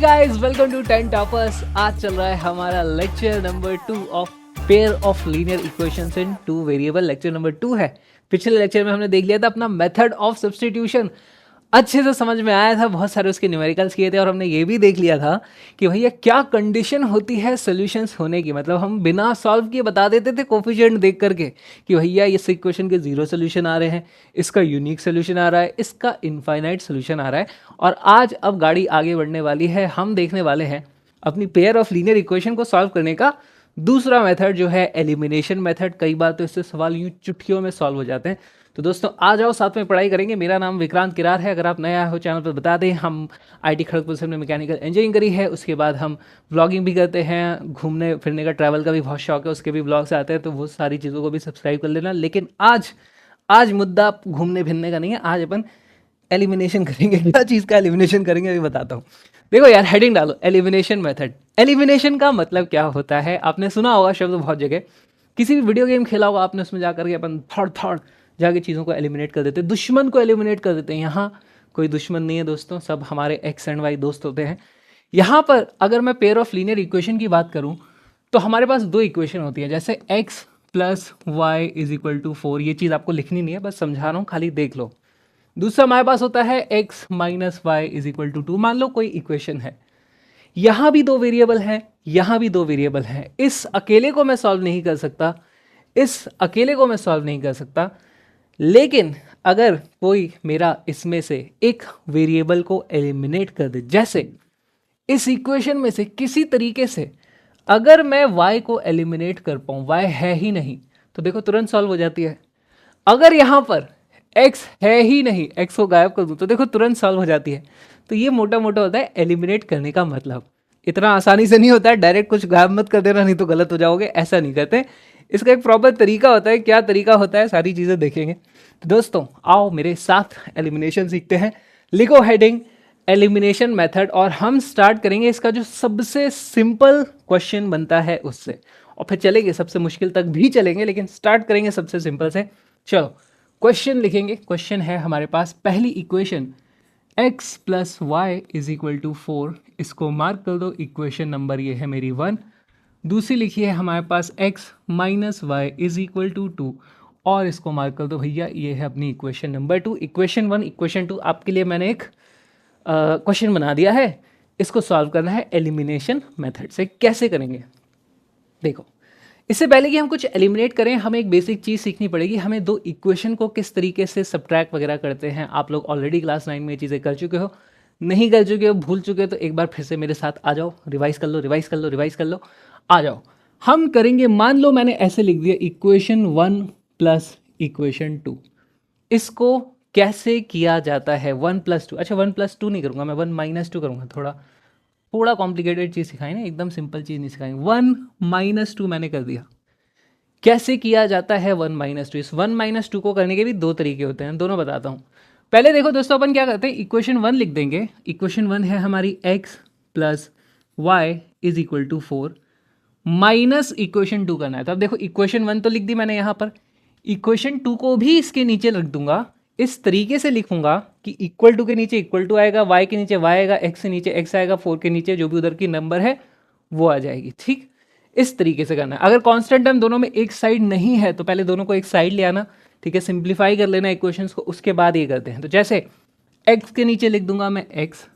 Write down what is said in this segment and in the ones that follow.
Guys, welcome to 10 toppers. आज चल रहा है हमारा lecture number 2 of pair of linear equations in two variable. Lecture number 2 है। पिछले लेक्चर में हमने देख लिया था अपना मेथड ऑफ सब्स्टिट्यूशन, अच्छे से समझ में आया था, बहुत सारे उसके न्यूमेरिकल्स किए थे और हमने ये भी देख लिया था कि भैया क्या कंडीशन होती है सॉल्यूशंस होने की। मतलब हम बिना सॉल्व किए बता देते थे कोफिशिएंट देख करके कि भैया इस इक्वेशन के जीरो सोल्यूशन आ रहे हैं, इसका यूनिक सोल्यूशन आ रहा है, इसका इनफाइनाइट सोल्यूशन आ रहा है। और आज अब गाड़ी आगे बढ़ने वाली है, हम देखने वाले हैं अपनी पेयर ऑफ लीनियर इक्वेशन को सॉल्व करने का दूसरा मेथड जो है एलिमिनेशन मेथड। कई बार तो इससे सवाल यूं चुटकियों में सॉल्व हो जाते हैं। तो दोस्तों आ जाओ, साथ में पढ़ाई करेंगे। मेरा नाम विक्रांत किरार है। अगर आप नया हो चैनल पर बता दें, हम आईटी खड़गपुर से हमने मैकेनिकल इंजीनियरिंग करी है, उसके बाद हम व्लॉगिंग भी करते हैं, घूमने फिरने का ट्रैवल का भी बहुत शौक है, उसके भी व्लॉग्स आते हैं, तो वो सारी चीज़ों को भी सब्सक्राइब कर लेना। लेकिन आज मुद्दा घूमने फिरने का नहीं है, आज अपन एलिमिनेशन करेंगे। क्या चीज़ का एलिमिनेशन करेंगे अभी बताता हूँ। देखो यार, हेडिंग डालो एलिमिनेशन मेथड। एलिमिनेशन का मतलब क्या होता है, आपने सुना होगा शब्द बहुत जगह, किसी भी वीडियो गेम खेला होगा आपने, उसमें जाकर के अपन थड़ जाके चीज़ों को एलिमिनेट कर देते हैं, दुश्मन को एलिमिनेट कर देते हैं। यहाँ कोई दुश्मन नहीं है दोस्तों, सब हमारे एक्स एंड वाई दोस्त होते हैं। यहाँ पर अगर मैं पेयर ऑफ लीनियर इक्वेशन की बात करूँ तो हमारे पास दो इक्वेशन होती है, जैसे x plus y is equal to 4। ये चीज़ आपको लिखनी नहीं है, बस समझा रहा हूँ, खाली देख लो। दूसरा हमारे पास होता है x minus y is equal to 2। मान लो कोई इक्वेशन है, यहाँ भी दो वेरिएबल हैं, यहाँ भी दो वेरिएबल हैं। इस अकेले को मैं सॉल्व नहीं कर सकता, इस अकेले को मैं सॉल्व नहीं कर सकता। लेकिन अगर कोई मेरा इसमें से एक वेरिएबल को एलिमिनेट कर दे, जैसे इस इक्वेशन में से किसी तरीके से अगर मैं y को एलिमिनेट कर पाऊँ, y है ही नहीं, तो देखो तुरंत सॉल्व हो जाती है। अगर यहाँ पर x है ही नहीं, x को गायब कर दूँ तो देखो तुरंत सॉल्व हो जाती है। तो ये मोटा मोटा होता है एलिमिनेट करने का मतलब। इतना आसानी से नहीं होता है, डायरेक्ट कुछ गायब मत कर देना, नहीं तो गलत हो जाओगे, ऐसा नहीं करते। इसका एक प्रॉपर तरीका होता है। क्या तरीका होता है, सारी चीज़ें देखेंगे। तो दोस्तों आओ मेरे साथ एलिमिनेशन सीखते हैं। लिखो हेडिंग एलिमिनेशन मेथड, और हम स्टार्ट करेंगे इसका जो सबसे सिंपल क्वेश्चन बनता है उससे, और फिर चलेंगे सबसे मुश्किल तक भी चलेंगे, लेकिन स्टार्ट करेंगे सबसे सिंपल से। चलो क्वेश्चन लिखेंगे। क्वेश्चन है हमारे पास पहली equation x plus y is equal to 4, इसको मार्क कर दो, इक्वेशन नंबर ये है मेरी 1। दूसरी लिखी है हमारे पास x minus y is equal to 2, और इसको मार्क कर दो भैया, ये है अपनी इक्वेशन नंबर 2। इक्वेशन 1 इक्वेशन 2 आपके लिए मैंने एक क्वेश्चन बना दिया है। इसको सॉल्व करना है एलिमिनेशन मेथड से। कैसे करेंगे देखो, इससे पहले कि हम कुछ एलिमिनेट करें, हमें एक बेसिक चीज़ सीखनी पड़ेगी। हमें दो इक्वेशन को किस तरीके से सब्ट्रैक्ट वगैरह करते हैं। आप लोग ऑलरेडी क्लास 9 में ये चीज़ें कर चुके हो, नहीं कर चुके हो, भूल चुके हो, तो एक बार फिर से मेरे साथ आ जाओ, रिवाइज कर लो, रिवाइज कर लो, रिवाइज कर लो, आ जाओ। हम करेंगे, मान लो मैंने ऐसे लिख दिया इक्वेशन 1 प्लस इक्वेशन 2। इसको कैसे किया जाता है 1 प्लस 2। अच्छा 1 प्लस 2 नहीं करूँगा मैं, 1 माइनस 2 करूँगा। थोड़ा कॉम्प्लिकेटेड चीज़ सिखाई ना, एकदम सिंपल चीज़ नहीं सिखाई। 1 माइनस 2 मैंने कर दिया। कैसे किया जाता है 1 माइनस 2। इस 1 माइनस 2 को करने के भी दो तरीके होते हैं, दोनों बताता हूँ। पहले देखो दोस्तों, अपन क्या करते हैं, इक्वेशन 1 लिख देंगे। इक्वेशन 1 है हमारी x plus y is equal to 4 minus equation 2 करना है। तो अब देखो इक्वेशन 1 तो लिख दी मैंने यहाँ पर, इक्वेशन 2 को भी इसके नीचे रख दूंगा। इस तरीके से लिखूंगा कि इक्वल टू के नीचे इक्वल टू आएगा, y के नीचे y आएगा, x से नीचे x आएगा, 4 के नीचे जो भी उधर की नंबर है वो आ जाएगी। ठीक, इस तरीके से करना है। अगर कांस्टेंट टर्म दोनों में एक साइड नहीं है तो पहले दोनों को एक साइड ले आना, ठीक है, सिंप्लीफाई कर लेना इक्वेशंस को, उसके बाद ये करते हैं। तो जैसे x के नीचे लिख दूंगा मैं x,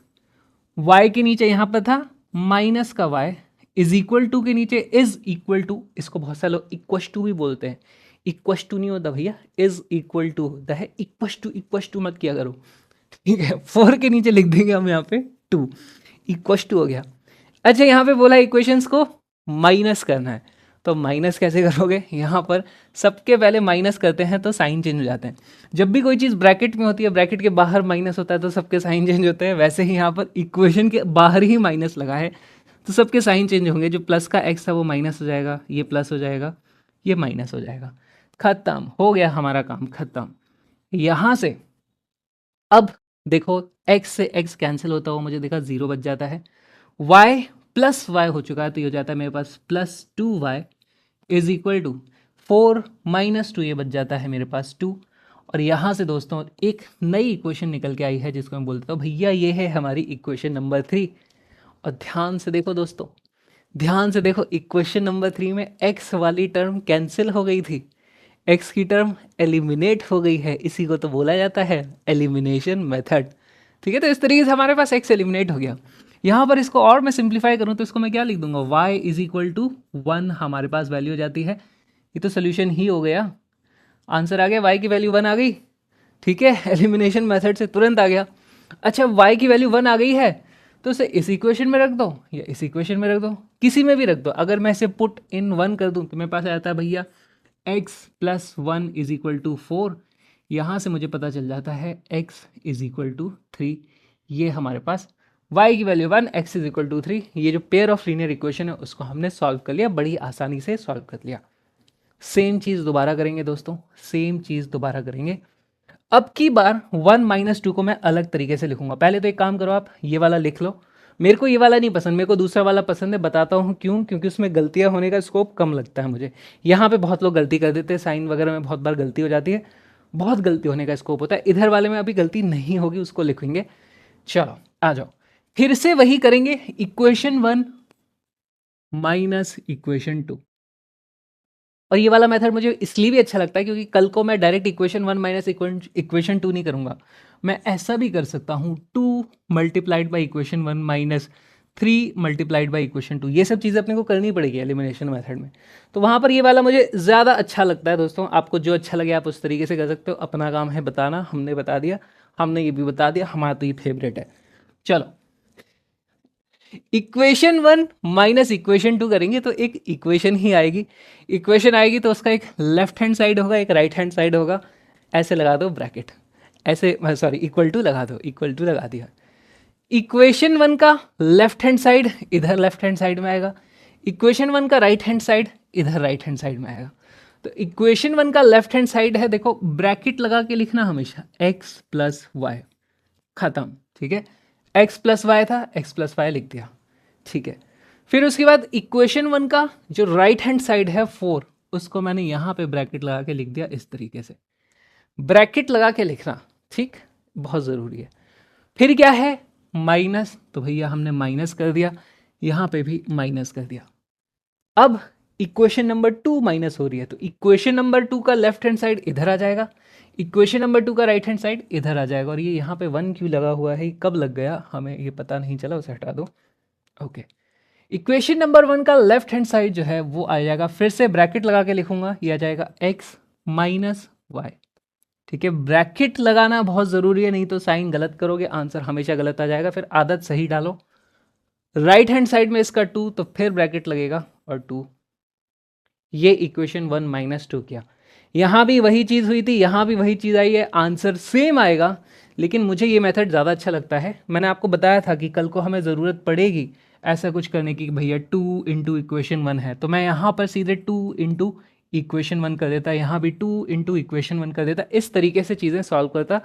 y के नीचे यहाँ पर था माइनस का y, इज इक्वल टू के नीचे इज इक्वल टू, इसको बहुत सारे लोग इक्वस टू भी बोलते हैं, इक्वस टू नहीं होता भैया, इज इक्वल टू होता है। इक्वस टू मत किया करो, ठीक है। 4 के नीचे लिख देंगे हम यहाँ पे 2, इक्वस टू हो गया। अच्छा यहाँ पे बोला इक्वेशंस को माइनस करना है, तो माइनस कैसे करोगे, यहाँ पर सबके पहले माइनस करते हैं तो साइन चेंज हो जाते हैं। जब भी कोई चीज़ ब्रैकेट में होती है, ब्रैकेट के बाहर माइनस होता है तो सबके साइन चेंज होते हैं। वैसे ही यहाँ पर इक्वेशन के बाहर ही माइनस लगा है तो सबके साइन चेंज होंगे। जो प्लस का एक्स था वो माइनस हो जाएगा, ये प्लस हो जाएगा, ये माइनस हो जाएगा। खत्म हो गया हमारा काम, खत्म। यहाँ से अब देखो x से x कैंसिल होता हुआ मुझे देखा 0 बच जाता है, y प्लस वाई हो चुका है, तो ये हो जाता है मेरे पास plus 2y is equal to 4 minus 2, ये बच जाता है मेरे पास 2। और यहाँ से दोस्तों एक नई इक्वेशन निकल के आई है जिसको मैं बोलता हूँ भैया ये है हमारी इक्वेशन नंबर 3। और ध्यान से देखो दोस्तों, ध्यान से देखो, इक्वेशन नंबर 3 में x वाली टर्म कैंसिल हो गई थी, x की टर्म एलिमिनेट हो गई है, इसी को तो बोला जाता है एलिमिनेशन मेथड। ठीक है, तो इस तरीके से हमारे पास x एलिमिनेट हो गया। यहाँ पर इसको और मैं सिंप्लीफाई करूँ तो इसको मैं क्या लिख दूंगा, y इज इक्वल टू 1 हमारे पास वैल्यू हो जाती है। ये तो सोल्यूशन ही हो गया, आंसर आ गया, y की वैल्यू 1 आ गई। ठीक है, एलिमिनेशन मेथड से तुरंत आ गया। अच्छा, y की वैल्यू 1 आ गई है तो उसे इस इक्वेशन में रख दो या इस इक्वेशन में रख दो, किसी में भी रख दो। अगर मैं इसे पुट इन 1 कर दूं तो मेरे पास आता है भैया x plus 1 is equal to 4। यहाँ से मुझे पता चल जाता है x इज इक्वल टू 3। ये हमारे पास y की value 1, x is equal to 3। ये जो पेयर ऑफ लीनियर इक्वेशन है उसको हमने सॉल्व कर लिया, बड़ी आसानी से सॉल्व कर लिया। सेम चीज़ दोबारा करेंगे दोस्तों, सेम चीज़ दोबारा करेंगे। अब की बार 1 माइनस 2 को मैं अलग तरीके से लिखूंगा। पहले तो एक काम करो, आप ये वाला लिख लो। मेरे को ये वाला नहीं पसंद, मेरे को दूसरा वाला पसंद है, बताता हूँ क्यों। क्योंकि उसमें गलतियाँ होने का स्कोप कम लगता है मुझे। यहाँ पे बहुत लोग गलती कर देते हैं, साइन वगैरह में बहुत बार गलती हो जाती है, बहुत गलती होने का स्कोप होता है। इधर वाले में अभी गलती नहीं होगी, उसको लिखेंगे। चलो आ जाओ, फिर से वही करेंगे, इक्वेशन 1 माइनस इक्वेशन 2। और ये वाला मेथड मुझे इसलिए भी अच्छा लगता है क्योंकि कल को मैं डायरेक्ट इक्वेशन 1 माइनस इक्वेशन 2 नहीं करूंगा, मैं ऐसा भी कर सकता हूँ 2 multiplied by equation 1 minus 3 multiplied by equation 2। ये सब चीज़ें अपने को करनी पड़ेगी एलिमिनेशन मेथड में। तो वहाँ पर ये वाला मुझे ज़्यादा अच्छा लगता है दोस्तों। आपको जो अच्छा लगे आप उस तरीके से कर सकते हो, अपना काम है बताना। हमने बता दिया, हमने ये भी बता दिया, हमारा तो ये फेवरेट है। चलो, इक्वेशन 1 माइनस इक्वेशन 2 करेंगे तो एक इक्वेशन ही आएगी। इक्वेशन आएगी तो उसका एक लेफ्ट हैंड साइड होगा, एक राइट हैंड साइड होगा। ऐसे लगा दो ब्रैकेट, ऐसे सॉरी इक्वल टू लगा दो, इक्वल टू लगा दिया। इक्वेशन 1 का लेफ्ट हैंड साइड इधर लेफ्ट हैंड साइड में आएगा, इक्वेशन 1 का राइट हैंड साइड इधर राइट हैंड साइड में आएगा। तो इक्वेशन 1 का लेफ्ट हैंड साइड है, देखो ब्रैकेट लगा के लिखना हमेशा, x प्लस वाई, खत्म। ठीक है, x प्लस वाई था, x प्लस वाई लिख दिया। ठीक है, फिर उसके बाद इक्वेशन 1 का जो राइट हैंड साइड है 4, उसको मैंने यहाँ पे ब्रैकेट लगा के लिख दिया इस तरीके से। ब्रैकेट लगा के लिखना, ठीक, बहुत ज़रूरी है। फिर क्या है, माइनस, तो भैया हमने माइनस कर दिया, यहाँ पे भी माइनस कर दिया। अब इक्वेशन नंबर 2 माइनस हो रही है तो इक्वेशन नंबर 2 का लेफ्ट हैंड साइड इधर आ जाएगा, इक्वेशन नंबर 2 का राइट हैंड साइड इधर आ जाएगा। और ये यहाँ पे 1 क्यों लगा हुआ है, कब लग गया हमें ये पता नहीं चला, उसे हटा दो। ओके, इक्वेशन नंबर 1 का लेफ्ट हैंड साइड जो है वो आ जाएगा, फिर से ब्रैकेट लगा के लिखूंगा, ये आ जाएगा x माइनस वाई। ठीक है, ब्रैकेट लगाना बहुत ज़रूरी है, नहीं तो साइन गलत करोगे आंसर हमेशा गलत आ जाएगा। फिर आदत सही डालो, राइट हैंड साइड में इसका 2 तो फिर ब्रैकेट लगेगा और 2। ये इक्वेशन 1 माइनस 2 किया। यहाँ भी वही चीज़ हुई थी, यहाँ भी वही चीज़ आई है, आंसर सेम आएगा। लेकिन मुझे ये मेथड ज़्यादा अच्छा लगता है। मैंने आपको बताया था कि कल को हमें ज़रूरत पड़ेगी ऐसा कुछ करने की, भैया 2 इंटू इक्वेशन 1 है तो मैं यहाँ पर सीधे 2 इंटू इक्वेशन 1 कर देता, यहाँ भी 2 इंटू इक्वेशन 1 कर देता। इस तरीके से चीज़ें सॉल्व करता,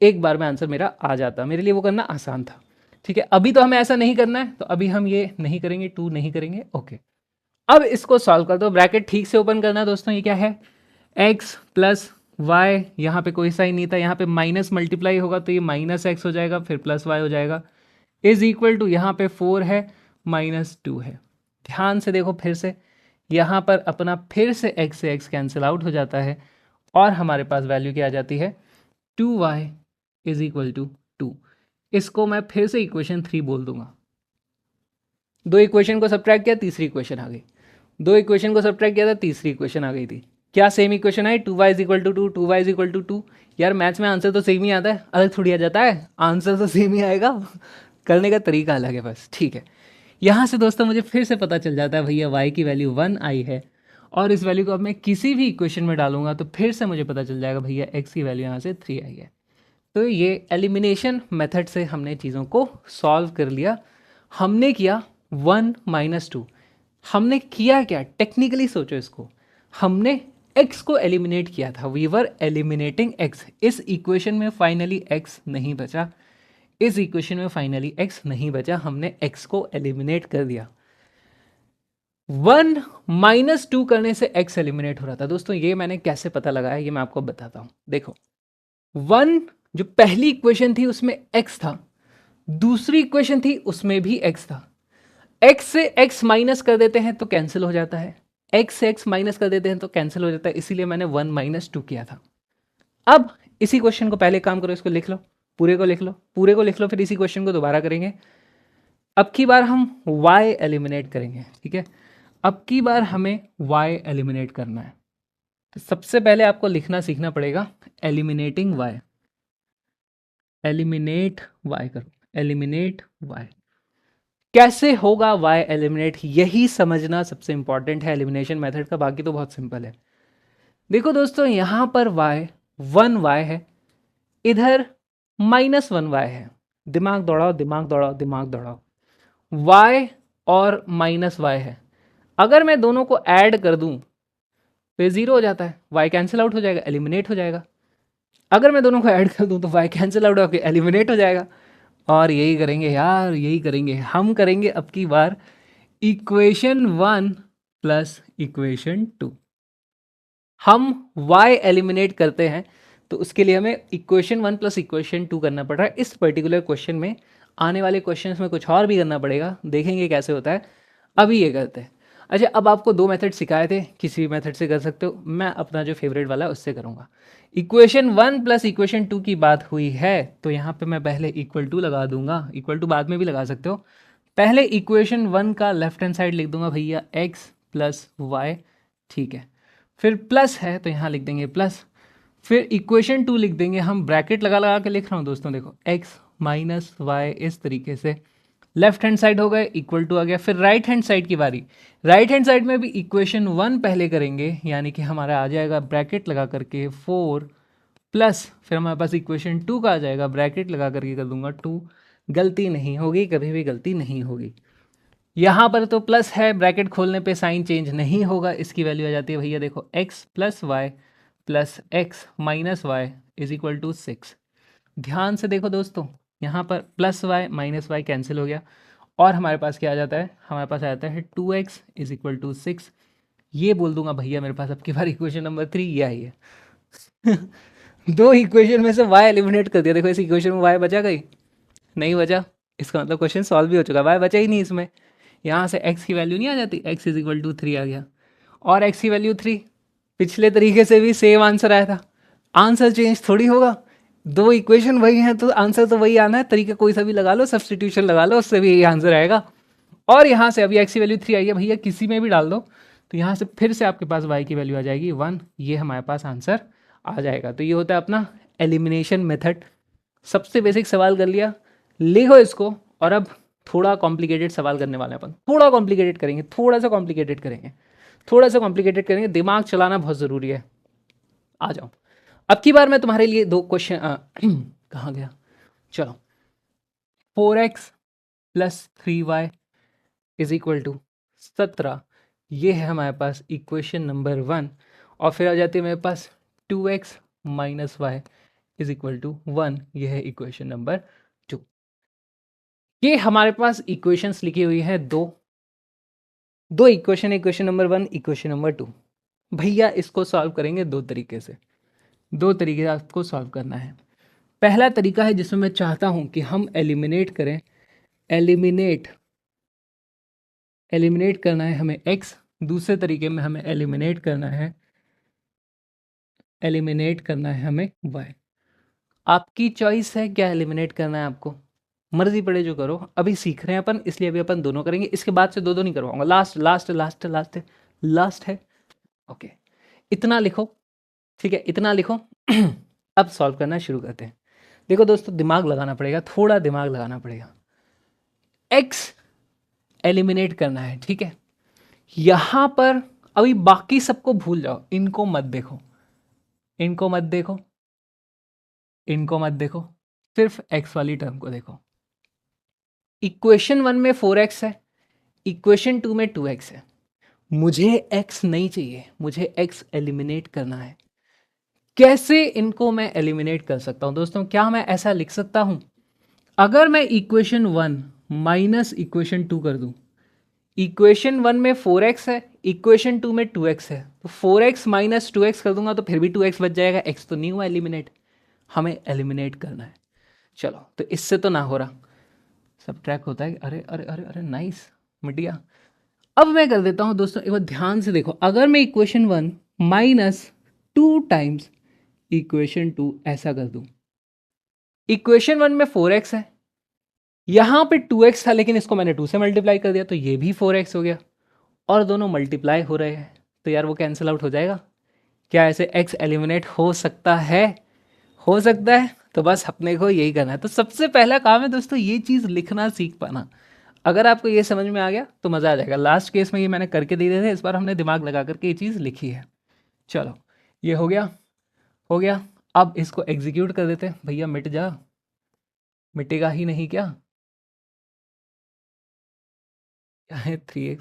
एक बार में आंसर मेरा आ जाता। मेरे लिए वो करना आसान था। ठीक है, अभी तो हमें ऐसा नहीं करना है, तो अभी हम ये नहीं करेंगे, 2 नहीं करेंगे। ओके, अब इसको सॉल्व कर दो। ब्रैकेट ठीक से ओपन करना दोस्तों, ये क्या है, x प्लस वाई, यहाँ पे कोई साइन नहीं था, यहाँ पे माइनस मल्टीप्लाई होगा तो ये माइनस एक्स हो जाएगा, फिर प्लस वाई हो जाएगा, इज इक्वल टू यहाँ पे 4 है माइनस 2 है। ध्यान से देखो, फिर से यहाँ पर अपना फिर से x से x कैंसिल आउट हो जाता है और हमारे पास वैल्यू क्या आ जाती है, 2y इज इक्वल टू 2। इसको मैं फिर से इक्वेशन 3 बोल दूंगा। 2 इक्वेशन को सब्ट्रैक्ट किया, तीसरी इक्वेशन आ गई। 2 इक्वेशन को सब्ट्रैक्ट किया था, तीसरी इक्वेशन आ गई थी। क्या सेम इक्वेशन आई, 2y is equal to 2, 2y is equal to 2। यार मैथ्स में आंसर तो सेम ही आता है, अलग थोड़ी आ जाता है, आंसर तो सेम ही आएगा, करने का तरीका अलग है बस। ठीक है, यहाँ से दोस्तों मुझे फिर से पता चल जाता है भैया y की वैल्यू 1 आई है, और इस वैल्यू को अब मैं किसी भी इक्वेशन में डालूंगा तो फिर से मुझे पता चल जाएगा भैया x की वैल्यू यहाँ से 3 आई है। तो ये एलिमिनेशन मेथड से हमने चीज़ों को सॉल्व कर लिया। हमने किया 1 माइनस 2। हमने किया क्या, टेक्निकली सोचो इसको, हमने x को एलिमिनेट किया था, वी वर एलिमिनेटिंग x। इस इक्वेशन में फाइनली x नहीं बचा, इस इक्वेशन में फाइनली x नहीं बचा, हमने x को एलिमिनेट कर दिया। 1 माइनस 2 करने से x एलिमिनेट हो रहा था। दोस्तों ये मैंने कैसे पता लगाया, ये मैं आपको बताता हूँ। देखो 1 जो पहली इक्वेशन थी उसमें x था, दूसरी इक्वेशन थी उसमें भी x था, x से x माइनस कर देते हैं तो कैंसिल हो जाता है, x से x माइनस कर देते हैं तो कैंसिल हो जाता है, इसीलिए मैंने 1 माइनस 2 किया था। अब इसी क्वेश्चन को पहले काम करो, इसको लिख लो, पूरे को लिख लो, पूरे को लिख लो, फिर इसी क्वेश्चन को दोबारा करेंगे। अब की बार हम y एलिमिनेट करेंगे, ठीक है। अब की बार हमें y एलिमिनेट करना है, तो सबसे पहले आपको लिखना सीखना पड़ेगा एलिमिनेटिंग y। एलिमिनेट y करो, एलिमिनेट y। कैसे होगा y एलिमिनेट, यही समझना सबसे इंपॉर्टेंट है एलिमिनेशन मेथड का, बाकी तो बहुत सिंपल है। देखो दोस्तों, यहां पर y 1y है, इधर -1y है। दिमाग दौड़ाओ, दिमाग दौड़ाओ, दिमाग दौड़ाओ। y और -y है, अगर मैं दोनों को ऐड कर दूं तो 0 हो जाता है, y कैंसिल आउट हो जाएगा, एलिमिनेट हो जाएगा। अगर मैं दोनों को ऐड कर दूं तो y कैंसिल आउट होकर एलिमिनेट हो जाएगा। और यही करेंगे यार, यही करेंगे हम, करेंगे अब की बार इक्वेशन 1 प्लस इक्वेशन 2। हम y एलिमिनेट करते हैं तो उसके लिए हमें इक्वेशन 1 प्लस इक्वेशन 2 करना पड़ रहा है इस पर्टिकुलर क्वेश्चन में। आने वाले क्वेश्चंस में कुछ और भी करना पड़ेगा, देखेंगे कैसे होता है। अभी ये करते हैं। अच्छा, अब आपको 2 मेथड सिखाए थे, किसी भी मेथड से कर सकते हो, मैं अपना जो फेवरेट वाला है उससे करूँगा। इक्वेशन 1 प्लस इक्वेशन 2 की बात हुई है तो यहाँ पे मैं पहले इक्वल टू लगा दूंगा, इक्वल टू बाद में भी लगा सकते हो। पहले इक्वेशन 1 का लेफ्ट हैंड साइड लिख दूंगा भैया x प्लस वाई, ठीक है। फिर प्लस है तो यहाँ लिख देंगे प्लस, फिर इक्वेशन 2 लिख देंगे हम, ब्रैकेट लगा लगा के लिख रहा हूँ दोस्तों, देखो x माइनस वाई, इस तरीके से लेफ्ट हैंड साइड हो गए, इक्वल टू आ गया। फिर राइट हैंड साइड की बारी, राइट हैंड साइड में भी इक्वेशन 1 पहले करेंगे, यानी कि हमारा आ जाएगा ब्रैकेट लगा करके 4 प्लस, फिर हमारे पास इक्वेशन 2 का आ जाएगा, ब्रैकेट लगा करके कर दूंगा 2। गलती नहीं होगी, कभी भी गलती नहीं होगी। यहाँ पर तो प्लस है, ब्रैकेट खोलने पे साइन चेंज नहीं होगा, इसकी वैल्यू आ जाती है भैया देखो x plus y plus x minus y is equal to 6। ध्यान से देखो दोस्तों, यहाँ पर plus y minus y cancel हो गया और हमारे पास क्या आ जाता है, हमारे पास आ जाता है 2x इज इक्वल टू 6। ये बोल दूंगा भैया मेरे पास अब की बार इक्वेशन नंबर 3 ये आई है। दो इक्वेशन में से y एलिमिनेट कर दिया, देखो इस इक्वेशन में y बचा गई, नहीं बचा, इसका मतलब क्वेश्चन सॉल्व भी हो चुका, y बचा ही नहीं इसमें। यहाँ से x की वैल्यू नहीं आ जाती, x इज इक्वल टू 3 आ गया, और x की वैल्यू 3। पिछले तरीके से भी सेम आंसर आया था, आंसर चेंज थोड़ी होगा, दो इक्वेशन वही हैं तो आंसर तो वही आना है, तरीका कोई सा भी लगा लो, सब्सटीट्यूशन लगा लो, उससे भी यही आंसर आएगा। और यहाँ से अभी x की वैल्यू 3 आई है भैया, किसी में भी डाल दो तो यहाँ से फिर से आपके पास y की वैल्यू आ जाएगी 1, ये हमारे पास आंसर आ जाएगा। तो ये होता है अपना एलिमिनेशन मेथड। सबसे बेसिक सवाल कर लिया, लिखो इसको। और अब थोड़ा कॉम्प्लिकेटेड सवाल करने वाले हैं अपन, थोड़ा कॉम्प्लिकेटेड करेंगे, थोड़ा सा कॉम्प्लिकेटेड करेंगे, थोड़ा सा कॉम्प्लिकेटेड करेंगे, दिमाग चलाना बहुत ज़रूरी है। आ जाओ, अब की बार मैं तुम्हारे लिए 2 क्वेश्चन कहाँ गया, चलो 4x plus 3y is equal to 17, ये है हमारे पास इक्वेशन नंबर 1। और फिर आ जाती है मेरे पास 2x minus y is equal to 1, ये है इक्वेशन नंबर 2। ये हमारे पास इक्वेशंस लिखी हुई है दो equation, equation number 1, equation number 2। भैया इसको सॉल्व करेंगे दो तरीके से, दो तरीके से आपको सॉल्व करना है। पहला तरीका है जिसमें मैं चाहता हूं कि हम एलिमिनेट करें, एलिमिनेट करना है हमें x। दूसरे तरीके में हमें एलिमिनेट करना है हमें y। आपकी चॉइस है क्या एलिमिनेट करना है, आपको मर्जी पड़े जो करो। अभी सीख रहे हैं अपन, इसलिए अभी अपन दोनों करेंगे, इसके बाद से दो नहीं करवाऊंगा, लास्ट है। ओके, इतना लिखो, ठीक है, इतना लिखो। अब सॉल्व करना शुरू करते हैं। देखो दोस्तों, दिमाग लगाना पड़ेगा, थोड़ा दिमाग लगाना पड़ेगा। x एलिमिनेट करना है, ठीक है। यहां पर अभी बाकी सबको भूल जाओ, इनको मत देखो, इनको मत देखो, इनको मत देखो, सिर्फ x वाली टर्म को देखो। इक्वेशन 1 में 4x है, इक्वेशन 2 में 2x है। मुझे x नहीं चाहिए, मुझे x एलिमिनेट करना है। कैसे इनको मैं एलिमिनेट कर सकता हूं दोस्तों, क्या मैं ऐसा लिख सकता हूं, अगर मैं इक्वेशन 1 माइनस इक्वेशन 2 कर दूं, इक्वेशन 1 में 4x है, इक्वेशन 2 में 2x है, तो 4x माइनस 2x कर दूंगा तो फिर भी 2x बच जाएगा, x तो नहीं हुआ एलिमिनेट, हमें एलिमिनेट करना है। चलो, तो इससे तो ना हो रहा, सब ट्रैक होता है, अरे अरे अरे अरे नाइस, मिट गया। अब मैं कर देता हूं दोस्तों, एक बार ध्यान से देखो, अगर मैं इक्वेशन 1 माइनस 2 टाइम्स इक्वेशन 2 ऐसा कर दूं, इक्वेशन 1 में 4x है, यहां पे 2x था लेकिन इसको मैंने 2 से मल्टीप्लाई कर दिया तो ये भी 4x हो गया, और दोनों मल्टीप्लाई हो रहे हैं तो यार वो कैंसिल आउट हो जाएगा। क्या ऐसे x एलिमिनेट हो सकता है? हो सकता है। तो बस अपने को यही करना है। तो सबसे पहला काम है दोस्तों ये चीज़ लिखना सीख पाना। अगर आपको ये समझ में आ गया तो मज़ा आ जाएगा। लास्ट केस में ये मैंने करके दे दिए थे, इस बार हमने दिमाग लगा करके ये चीज़ लिखी है। चलो ये हो गया, हो गया। अब इसको एग्जीक्यूट कर देते हैं। भैया मिट जा, मिटेगा ही नहीं क्या? क्या है 3x?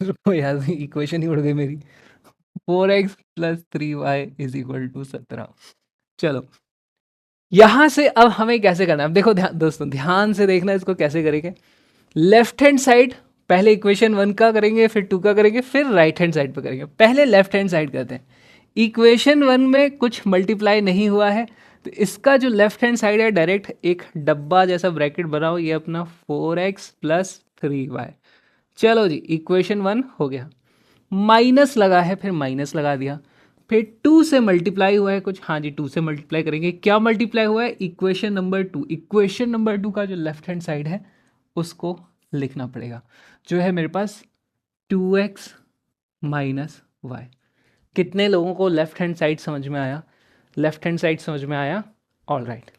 रुको यार, इक्वेशन ही उड़ गई मेरी। 4x plus 3y is equal to 17। चलो यहां से अब हमें कैसे करना है, अब देखो दोस्तों ध्यान से देखना इसको कैसे करेंगे। लेफ्ट हैंड साइड पहले इक्वेशन 1 का करेंगे, फिर 2 का करेंगे, फिर राइट हैंड साइड पे करेंगे। पहले लेफ्ट हैंड साइड करते हैं। इक्वेशन 1 में कुछ मल्टीप्लाई नहीं हुआ है तो इसका जो लेफ्ट हैंड साइड है डायरेक्ट एक डब्बा जैसा ब्रैकेट बनाओ, ये अपना 4x प्लस 3y। चलो जी इक्वेशन 1 हो गया। माइनस लगा है, फिर माइनस लगा दिया, फिर 2 से मल्टीप्लाई हुआ है कुछ, हाँ जी 2 से मल्टीप्लाई करेंगे। क्या मल्टीप्लाई हुआ है? Equation number 2। इक्वेशन नंबर 2 का जो लेफ्ट हैंड साइड है उसको लिखना पड़ेगा, जो है मेरे पास 2x माइनस वाई। कितने लोगों को लेफ्ट हैंड साइड समझ में आया? लेफ्ट हैंड साइड समझ में आया? ऑल राइट,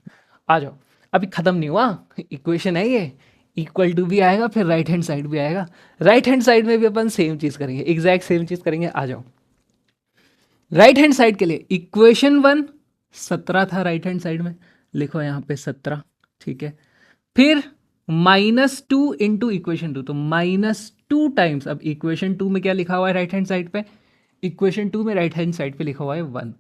आ जाओ। अभी ख़त्म नहीं हुआ, इक्वेशन है ये, इक्वल टू भी आएगा, फिर राइट हैंड साइड भी आएगा। राइट हैंड साइड में भी अपन सेम चीज़ करेंगे, एग्जैक्ट सेम चीज़ करेंगे। आ जाओ राइट हैंड साइड के लिए। इक्वेशन 1 17 था राइट हैंड साइड में, लिखो यहाँ पे 17, ठीक है। फिर -2 इंटू इक्वेशन 2, तो -2 टाइम्स। अब इक्वेशन 2 में क्या लिखा हुआ है राइट हैंड साइड पे? इक्वेशन 2 में राइट हैंड साइड पे लिखा हुआ है 1।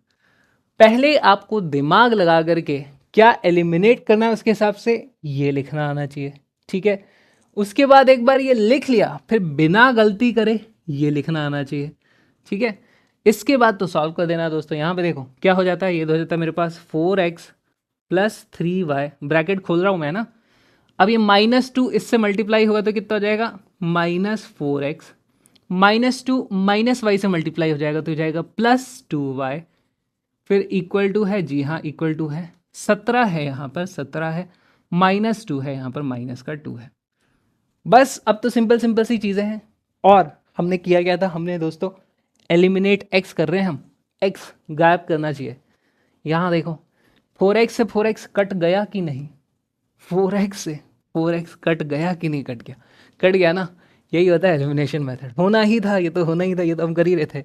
पहले आपको दिमाग लगा करके क्या एलिमिनेट करना है उसके हिसाब से ये लिखना आना चाहिए, ठीक है। उसके बाद एक बार ये लिख लिया, फिर बिना गलती करे ये लिखना आना चाहिए, ठीक है। इसके बाद तो सॉल्व कर देना दोस्तों। यहाँ पे देखो क्या हो जाता है, ये हो जाता है मेरे पास 4x प्लस 3y, ब्रैकेट खोल रहा हूँ मैं ना। अब ये -2 इससे मल्टीप्लाई होगा तो कितना हो जाएगा? -4x, -2 -y से मल्टीप्लाई हो जाएगा तो हो जाएगा +2y, फिर इक्वल टू है, जी हाँ इक्वल टू है 17 है, यहाँ पर 17 है, -2 है, यहाँ पर -2 है। बस अब तो सिंपल सिंपल सी चीज़ें हैं। और हमने किया क्या था, हमने दोस्तों एलिमिनेट x कर रहे हैं हम, x गायब करना चाहिए। यहाँ देखो 4x से 4x कट गया कि नहीं? 4x से 4x कट गया कि नहीं? कट गया, कट गया ना। यही होता है एलिमिनेशन मेथड। होना ही था, ये तो होना ही था, ये तो हम कर ही रहे थे।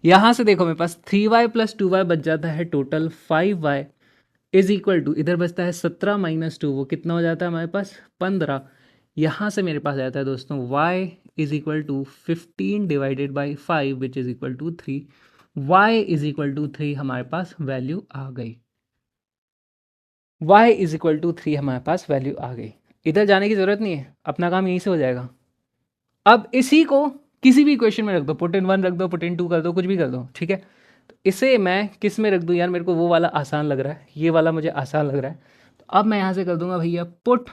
यहाँ से देखो मेरे पास 3y प्लस 2y बच जाता है, total 5y is equal to, इधर बचता है 17 -2, वो कितना हो जाता है हमारे पास? 15। यहाँ से मेरे पास आता है दोस्तों y is equal to 15 divided by 5 which is equal to 3। y is equal to 3 हमारे पास वैल्यू आ गई। y इज इक्वल टू 3 हमारे पास वैल्यू आ गई। इधर जाने की ज़रूरत नहीं है, अपना काम यहीं से हो जाएगा। अब इसी को किसी भी इक्वेशन में रख दो, पुट इन 1 रख दो, पुट इन 2 कर दो, कुछ भी कर दो, ठीक है। तो इसे मैं किस में रख दूं यार? मेरे को वो वाला आसान लग रहा है, ये वाला मुझे आसान लग रहा है। तो अब मैं यहाँ से कर दूंगा भैया पुट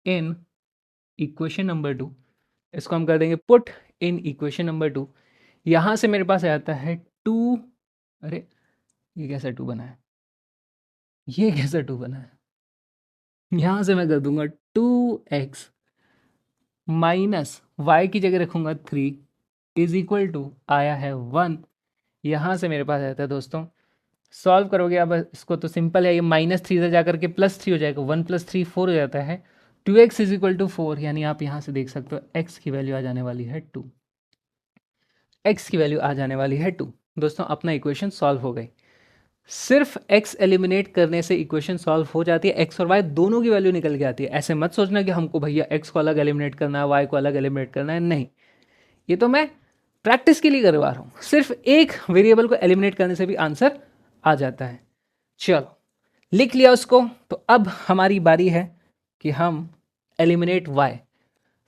इन इक्वेशन नंबर 2। इसको हम कर देंगे पुट इन इक्वेशन नंबर 2। यहाँ से मेरे पास आ जाता है 2, अरे ये कैसा 2 बना है, ये कैसा 2 बना है? यहाँ से मैं कर दूंगा 2x माइनस वाई की जगह रखूंगा 3 इज इक्वल टू आया है 1। यहाँ से मेरे पास आता है दोस्तों, सॉल्व करोगे अब इसको तो सिंपल है, ये -3 से जाकर के +3 हो जाएगा, 1 + 3 4 हो जाता है। 2x इज इक्वल टू 4, यानी आप यहाँ से देख सकते हो x की वैल्यू आ जाने वाली है 2, x की वैल्यू आ जाने वाली है 2। दोस्तों अपना इक्वेशन सॉल्व हो गई। सिर्फ x एलिमिनेट करने से इक्वेशन सॉल्व हो जाती है, x और y दोनों की वैल्यू निकल के आती है। ऐसे मत सोचना कि हमको भैया x को अलग एलिमिनेट करना है, y को अलग एलिमिनेट करना है, नहीं। ये तो मैं प्रैक्टिस के लिए करवा रहा हूँ। सिर्फ एक वेरिएबल को एलिमिनेट करने से भी आंसर आ जाता है। चलो लिख लिया उसको, तो अब हमारी बारी है कि हम eliminate y।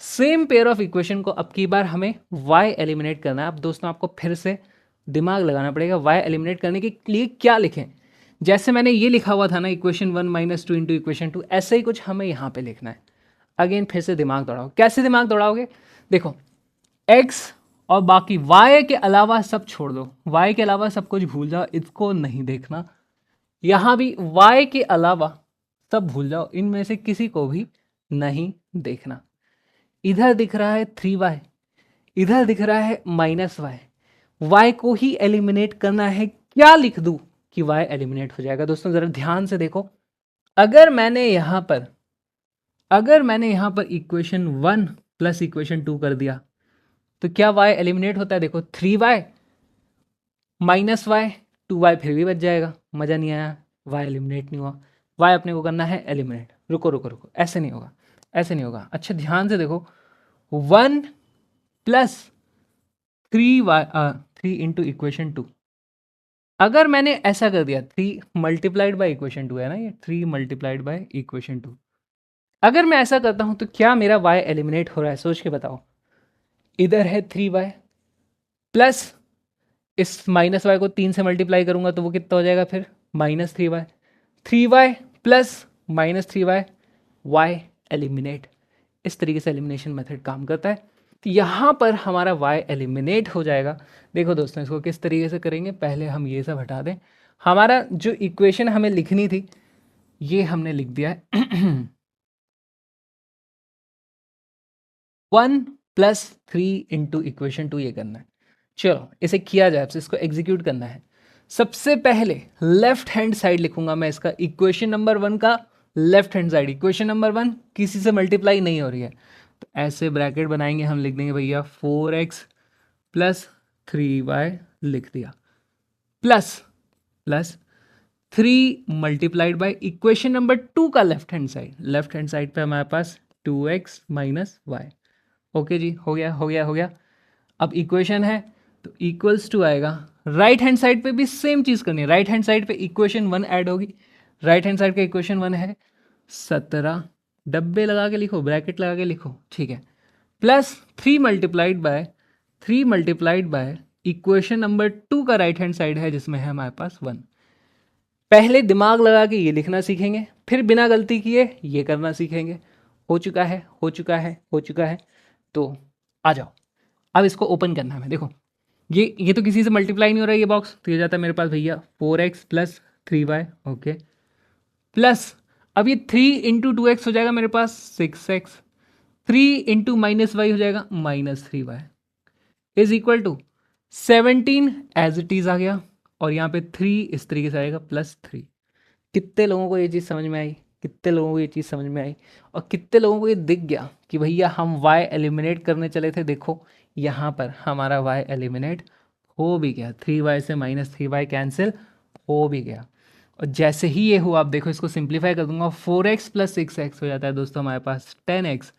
Same pair of equation को अब की बार हमें y एलिमिनेट करना है। अब दोस्तों आपको फिर से दिमाग लगाना पड़ेगा, y एलिमिनेट करने के लिए क्या लिखें। जैसे मैंने ये लिखा हुआ था ना इक्वेशन 1 -2 इंटू इक्वेशन 2, ऐसे ही कुछ हमें यहाँ पे लिखना है। अगेन फिर से दिमाग दौड़ाओ। कैसे दिमाग दौड़ाओगे? देखो, x और बाकी y के अलावा सब छोड़ दो, y के अलावा सब कुछ भूल जाओ, इसको नहीं देखना। यहाँ भी y के अलावा सब भूल जाओ, इनमें से किसी को भी नहीं देखना। इधर दिख रहा है 3y, इधर दिख रहा है -y, y को ही एलिमिनेट करना है। क्या लिख दूं कि y एलिमिनेट हो जाएगा? दोस्तों जरा ध्यान से देखो, अगर मैंने यहाँ पर इक्वेशन 1 प्लस इक्वेशन 2 कर दिया तो क्या y एलिमिनेट होता है? देखो 3y -y 2y फिर भी बच जाएगा, मज़ा नहीं आया, y एलिमिनेट नहीं हुआ। y अपने को करना है एलिमिनेट। रुको रुको रुको, ऐसे नहीं होगा, ऐसे नहीं होगा। अच्छा ध्यान से देखो, 1 प्लस 3 इंटू इक्वेशन 2, अगर मैंने ऐसा कर दिया 3 मल्टीप्लाइड बाई इक्वेशन 2 है ना, ये 3 मल्टीप्लाइड बाई इक्वेशन 2, अगर मैं ऐसा करता हूं तो क्या मेरा y एलिमिनेट हो रहा है? सोच के बताओ। इधर है 3y प्लस इस -y को 3 से मल्टीप्लाई करूंगा तो वो कितना हो जाएगा फिर? -3y, 3y plus -3y, y eliminate. इस तरीके से एलिमिनेशन मेथड काम करता है। तो यहाँ पर हमारा y एलिमिनेट हो जाएगा। देखो दोस्तों, इसको किस तरीके से करेंगे, पहले हम ये सब हटा दें। हमारा जो इक्वेशन हमें लिखनी थी ये हमने लिख दिया है 1 प्लस 3 इंटू इक्वेशन 2, ये करना है। चलो इसे किया जाए, इसको एग्जीक्यूट करना है। सबसे पहले लेफ्ट हैंड साइड लिखूंगा मैं इसका, इक्वेशन नंबर 1 का left hand side. Equation number 1 किसी से मल्टीप्लाई नहीं हो रही है, तो ऐसे ब्रैकेट बनाएंगे, हम लिख देंगे भैया 4x प्लस 3y, लिख दिया, plus 3 multiplied by equation number 2 का लेफ्ट हैंड साइड पे हमारे पास 2x माइनस वाई। ओके जी, हो गया। अब इक्वेशन है तो इक्वल्स टू आएगा, राइट हैंड साइड पे भी सेम चीज़ करनी है। राइट हैंड साइड पे इक्वेशन 1 ऐड होगी। राइट हैंड साइड का इक्वेशन 1 है 17, डब्बे लगा के लिखो, ब्रैकेट लगा के लिखो, ठीक है, plus 3 multiplied by equation number 2 का राइट हैंड साइड है जिसमें है हमारे पास 1। पहले दिमाग लगा के ये लिखना सीखेंगे, फिर बिना गलती किए ये करना सीखेंगे। हो चुका है। तो आ जाओ, अब इसको ओपन करना है। देखो ये तो किसी से मल्टीप्लाई नहीं हो रहा है ये बॉक्स, तो ये जाता है मेरे पास भैया 4x plus 3y, okay, plus अब ये 3 इंटू 2x हो जाएगा मेरे पास 6x, 3 इंटू -y हो जाएगा -3y, is equal to 17 as it is आ गया, और यहाँ पे 3 इस तरीके से आएगा +3। कितने लोगों को ये चीज़ समझ में आई? और कितने लोगों को ये दिख गया कि भैया हम y एलिमिनेट करने चले थे? देखो यहाँ पर हमारा y एलिमिनेट हो भी गया, 3y से -3y कैंसिल हो भी गया। और जैसे ही ये हुआ, आप देखो इसको सिंप्लीफाई कर दूंगा, 4x प्लस 6x हो जाता है दोस्तों हमारे पास 10x,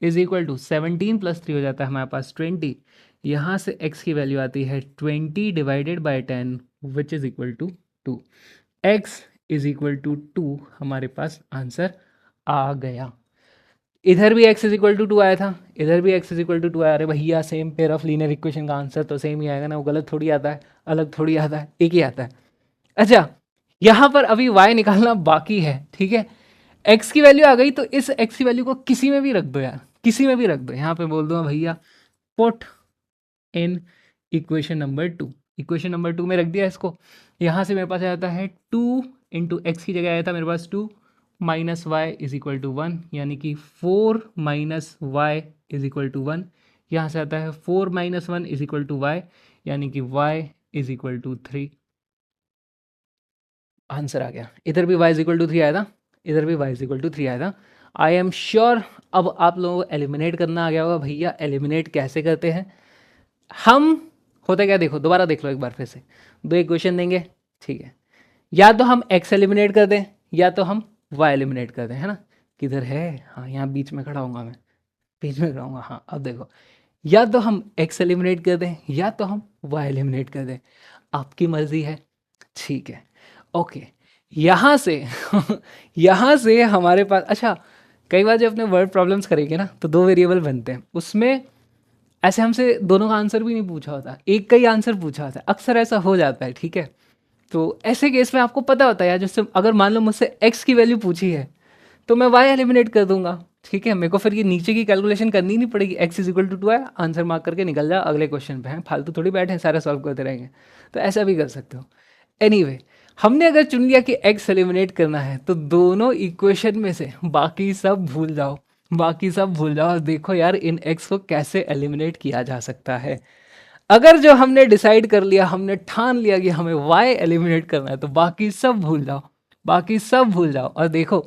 is equal to 17 plus 3 हो जाता है हमारे पास 20। यहाँ से x की वैल्यू आती है 20 divided by 10 which is equal to 2। x is equal to 2 हमारे पास आंसर आ गया। इधर भी x इज इक्वल टू 2 आया था, इधर भी x इज इक्वल टू 2 आया। अरे भैया same pair of linear equation का आंसर तो सेम ही आएगा ना, वो गलत थोड़ी आता है, अलग थोड़ी आता है, एक ही आता है। अच्छा, यहाँ पर अभी y निकालना बाकी है, ठीक है। x की वैल्यू आ गई तो इस x की वैल्यू को किसी में भी रख दो यार, किसी में भी रख दो। यहाँ पे बोल दो भैया put in equation number 2, equation number 2 में रख दिया इसको। यहाँ से मेरे पास आ जाता है 2 इंटू एक्स की जगह आया था मेरे पास 2 minus y is equal to 1, यानी कि 4 minus y is equal to 1। यहाँ से आता है 4 minus 1 is equal to y, यानी कि y is equal to 3। Answer आ गया। इधर भी y इज इक्वल टू 3 आया था, इधर भी y इज इक्वल टू 3 आया था। आई एम श्योर अब आप लोगों को एलिमिनेट करना आ गया होगा। भैया एलिमिनेट कैसे करते हैं हम? होता क्या, देखो दोबारा देख लो एक बार फिर से। दो इक्वेशन देंगे, ठीक है, या तो हम x एलिमिनेट कर दें या तो हम y एलिमिनेट कर दें, है ना। किधर है? हाँ, यहाँ बीच में खड़ा हूँगा मैं, बीच में खड़ा हूँगा। हाँ अब देखो, या तो हम x एलिमिनेट कर दें या तो हम y एलिमिनेट कर दें, आपकी मर्जी है, ठीक है। ओके, यहाँ से यहाँ से हमारे पास, अच्छा कई बार जब अपने वर्ड प्रॉब्लम्स करेंगे ना तो 2 वेरिएबल बनते हैं, उसमें ऐसे हमसे दोनों का आंसर भी नहीं पूछा होता, एक का ही आंसर पूछा होता है, अक्सर ऐसा हो जाता है, ठीक है। तो ऐसे केस में आपको पता होता है यार, जैसे अगर मान लो मुझसे x की वैल्यू पूछी है तो मैं y एलिमिनेट कर दूंगा, ठीक है, मेरे को फिर ये नीचे की कैलकुलेशन करनी नहीं पड़ेगी, x इज इक्वल टू 2 है, आंसर मार्क करके निकल जा अगले क्वेश्चन पे, हैं फालतू थोड़ी बैठे सारा सॉल्व करते रहेंगे। तो ऐसा भी कर सकते हो। एनीवे हमने अगर चुन लिया कि x एलिमिनेट करना है तो दोनों इक्वेशन में से बाकी सब भूल जाओ, बाकी सब भूल जाओ और देखो यार इन x को कैसे एलिमिनेट किया जा सकता है। अगर जो हमने डिसाइड कर लिया, हमने ठान लिया कि हमें y एलिमिनेट करना है, तो बाकी सब भूल जाओ, बाकी सब भूल जाओ और देखो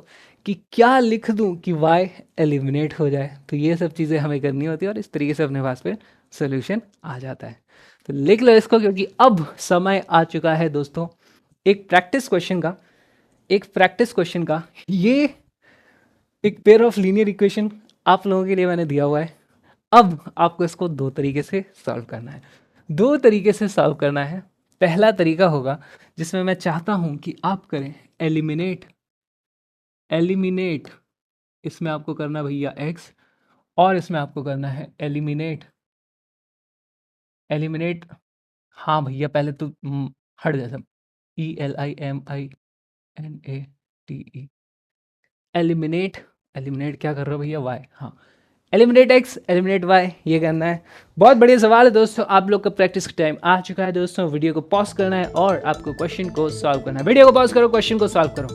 कि क्या लिख दूं कि y एलिमिनेट हो जाए। तो ये सब चीज़ें हमें करनी होती है और इस तरीके से अपने पास पे सोल्यूशन आ जाता है। तो लिख लो इसको, क्योंकि अब समय आ चुका है दोस्तों एक प्रैक्टिस क्वेश्चन का, एक प्रैक्टिस क्वेश्चन का। ये एक पेयर ऑफ लीनियर इक्वेशन आप लोगों के लिए मैंने दिया हुआ है। अब आपको इसको दो तरीके से सॉल्व करना है, दो तरीके से सॉल्व करना है। पहला तरीका होगा जिसमें मैं चाहता हूं कि आप करें एलिमिनेट, एलिमिनेट इसमें आपको करना भैया x, और इसमें आपको करना है एलिमिनेट, एलिमिनेट हाँ भैया पहले तो हट जाए सब, ELIMINATE, एलिमिनेट, एलिमिनेट क्या कर रहे हो भैया y, हाँ एलिमिनेट x एलिमिनेट y, ये करना है। बहुत बढ़िया सवाल है दोस्तों, आप लोग का प्रैक्टिस टाइम आ चुका है दोस्तों। वीडियो को पॉज करना है और आपको क्वेश्चन को सॉल्व करना है। वीडियो को पॉज करो, क्वेश्चन को सॉल्व करो।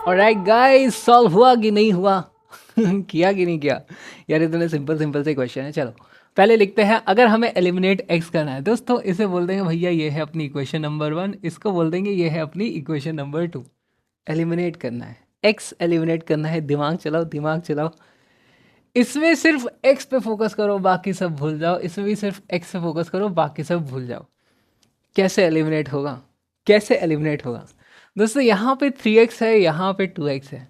ऑलराइट गाइस, सॉल्व हुआ कि नहीं हुआ किया कि नहीं किया यार, इतने सिंपल सिंपल से क्वेश्चन है। चलो पहले लिखते हैं, अगर हमें एलिमिनेट x करना है दोस्तों, इसे बोल देंगे भैया ये है अपनी इक्वेशन नंबर 1, इसको बोल देंगे ये है अपनी इक्वेशन नंबर 2। एलिमिनेट करना है x, एलिमिनेट करना है, दिमाग चलाओ दिमाग चलाओ। इसमें सिर्फ x पे फोकस करो, बाकी सब भूल जाओ। इसमें भी सिर्फ x पे फोकस करो, बाकी सब भूल जाओ। कैसे एलिमिनेट होगा, कैसे एलिमिनेट होगा दोस्तों? यहाँ पे 3x है, यहाँ पे 2x है।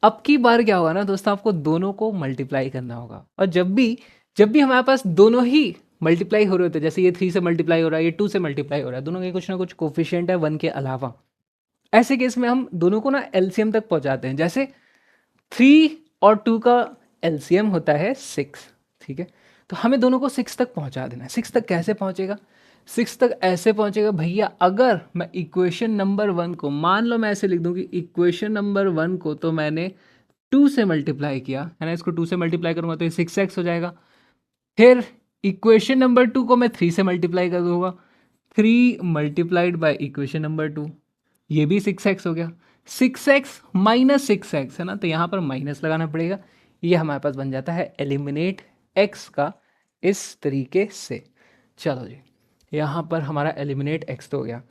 अब की बार क्या होगा ना दोस्तों, आपको दोनों को मल्टीप्लाई करना होगा। और जब भी हमारे पास दोनों ही मल्टीप्लाई हो रहे होते हैं, जैसे ये 3 से मल्टीप्लाई हो रहा है, ये 2 से मल्टीप्लाई हो रहा है, दोनों के कुछ ना कुछ कोफिशिएंट है 1 के अलावा, ऐसे केस में हम दोनों को ना एलसीएम तक पहुंचाते हैं। जैसे 3 और 2 का एलसीएम होता है 6, ठीक है, तो हमें दोनों को 6 तक पहुंचा देना है। 6 तक कैसे पहुंचेगा? 6 तक ऐसे पहुंचेगा भैया, अगर मैं इक्वेशन नंबर 1 को, मान लो मैं ऐसे लिख दूं कि इक्वेशन नंबर 1 को तो मैंने 2 से मल्टीप्लाई किया है ना, इसको 2 से मल्टीप्लाई करूंगा तो ये 6x हो जाएगा। फिर इक्वेशन नंबर 2 को मैं 3 से मल्टीप्लाई कर दूंगा, 3 मल्टीप्लाइड बाय इक्वेशन नंबर 2, ये भी 6x हो गया। 6x माइनस 6x है ना, तो यहाँ पर माइनस लगाना पड़ेगा। ये हमारे पास बन जाता है एलिमिनेट x का इस तरीके से। चलो जी, यहाँ पर हमारा एलिमिनेट x तो हो गया।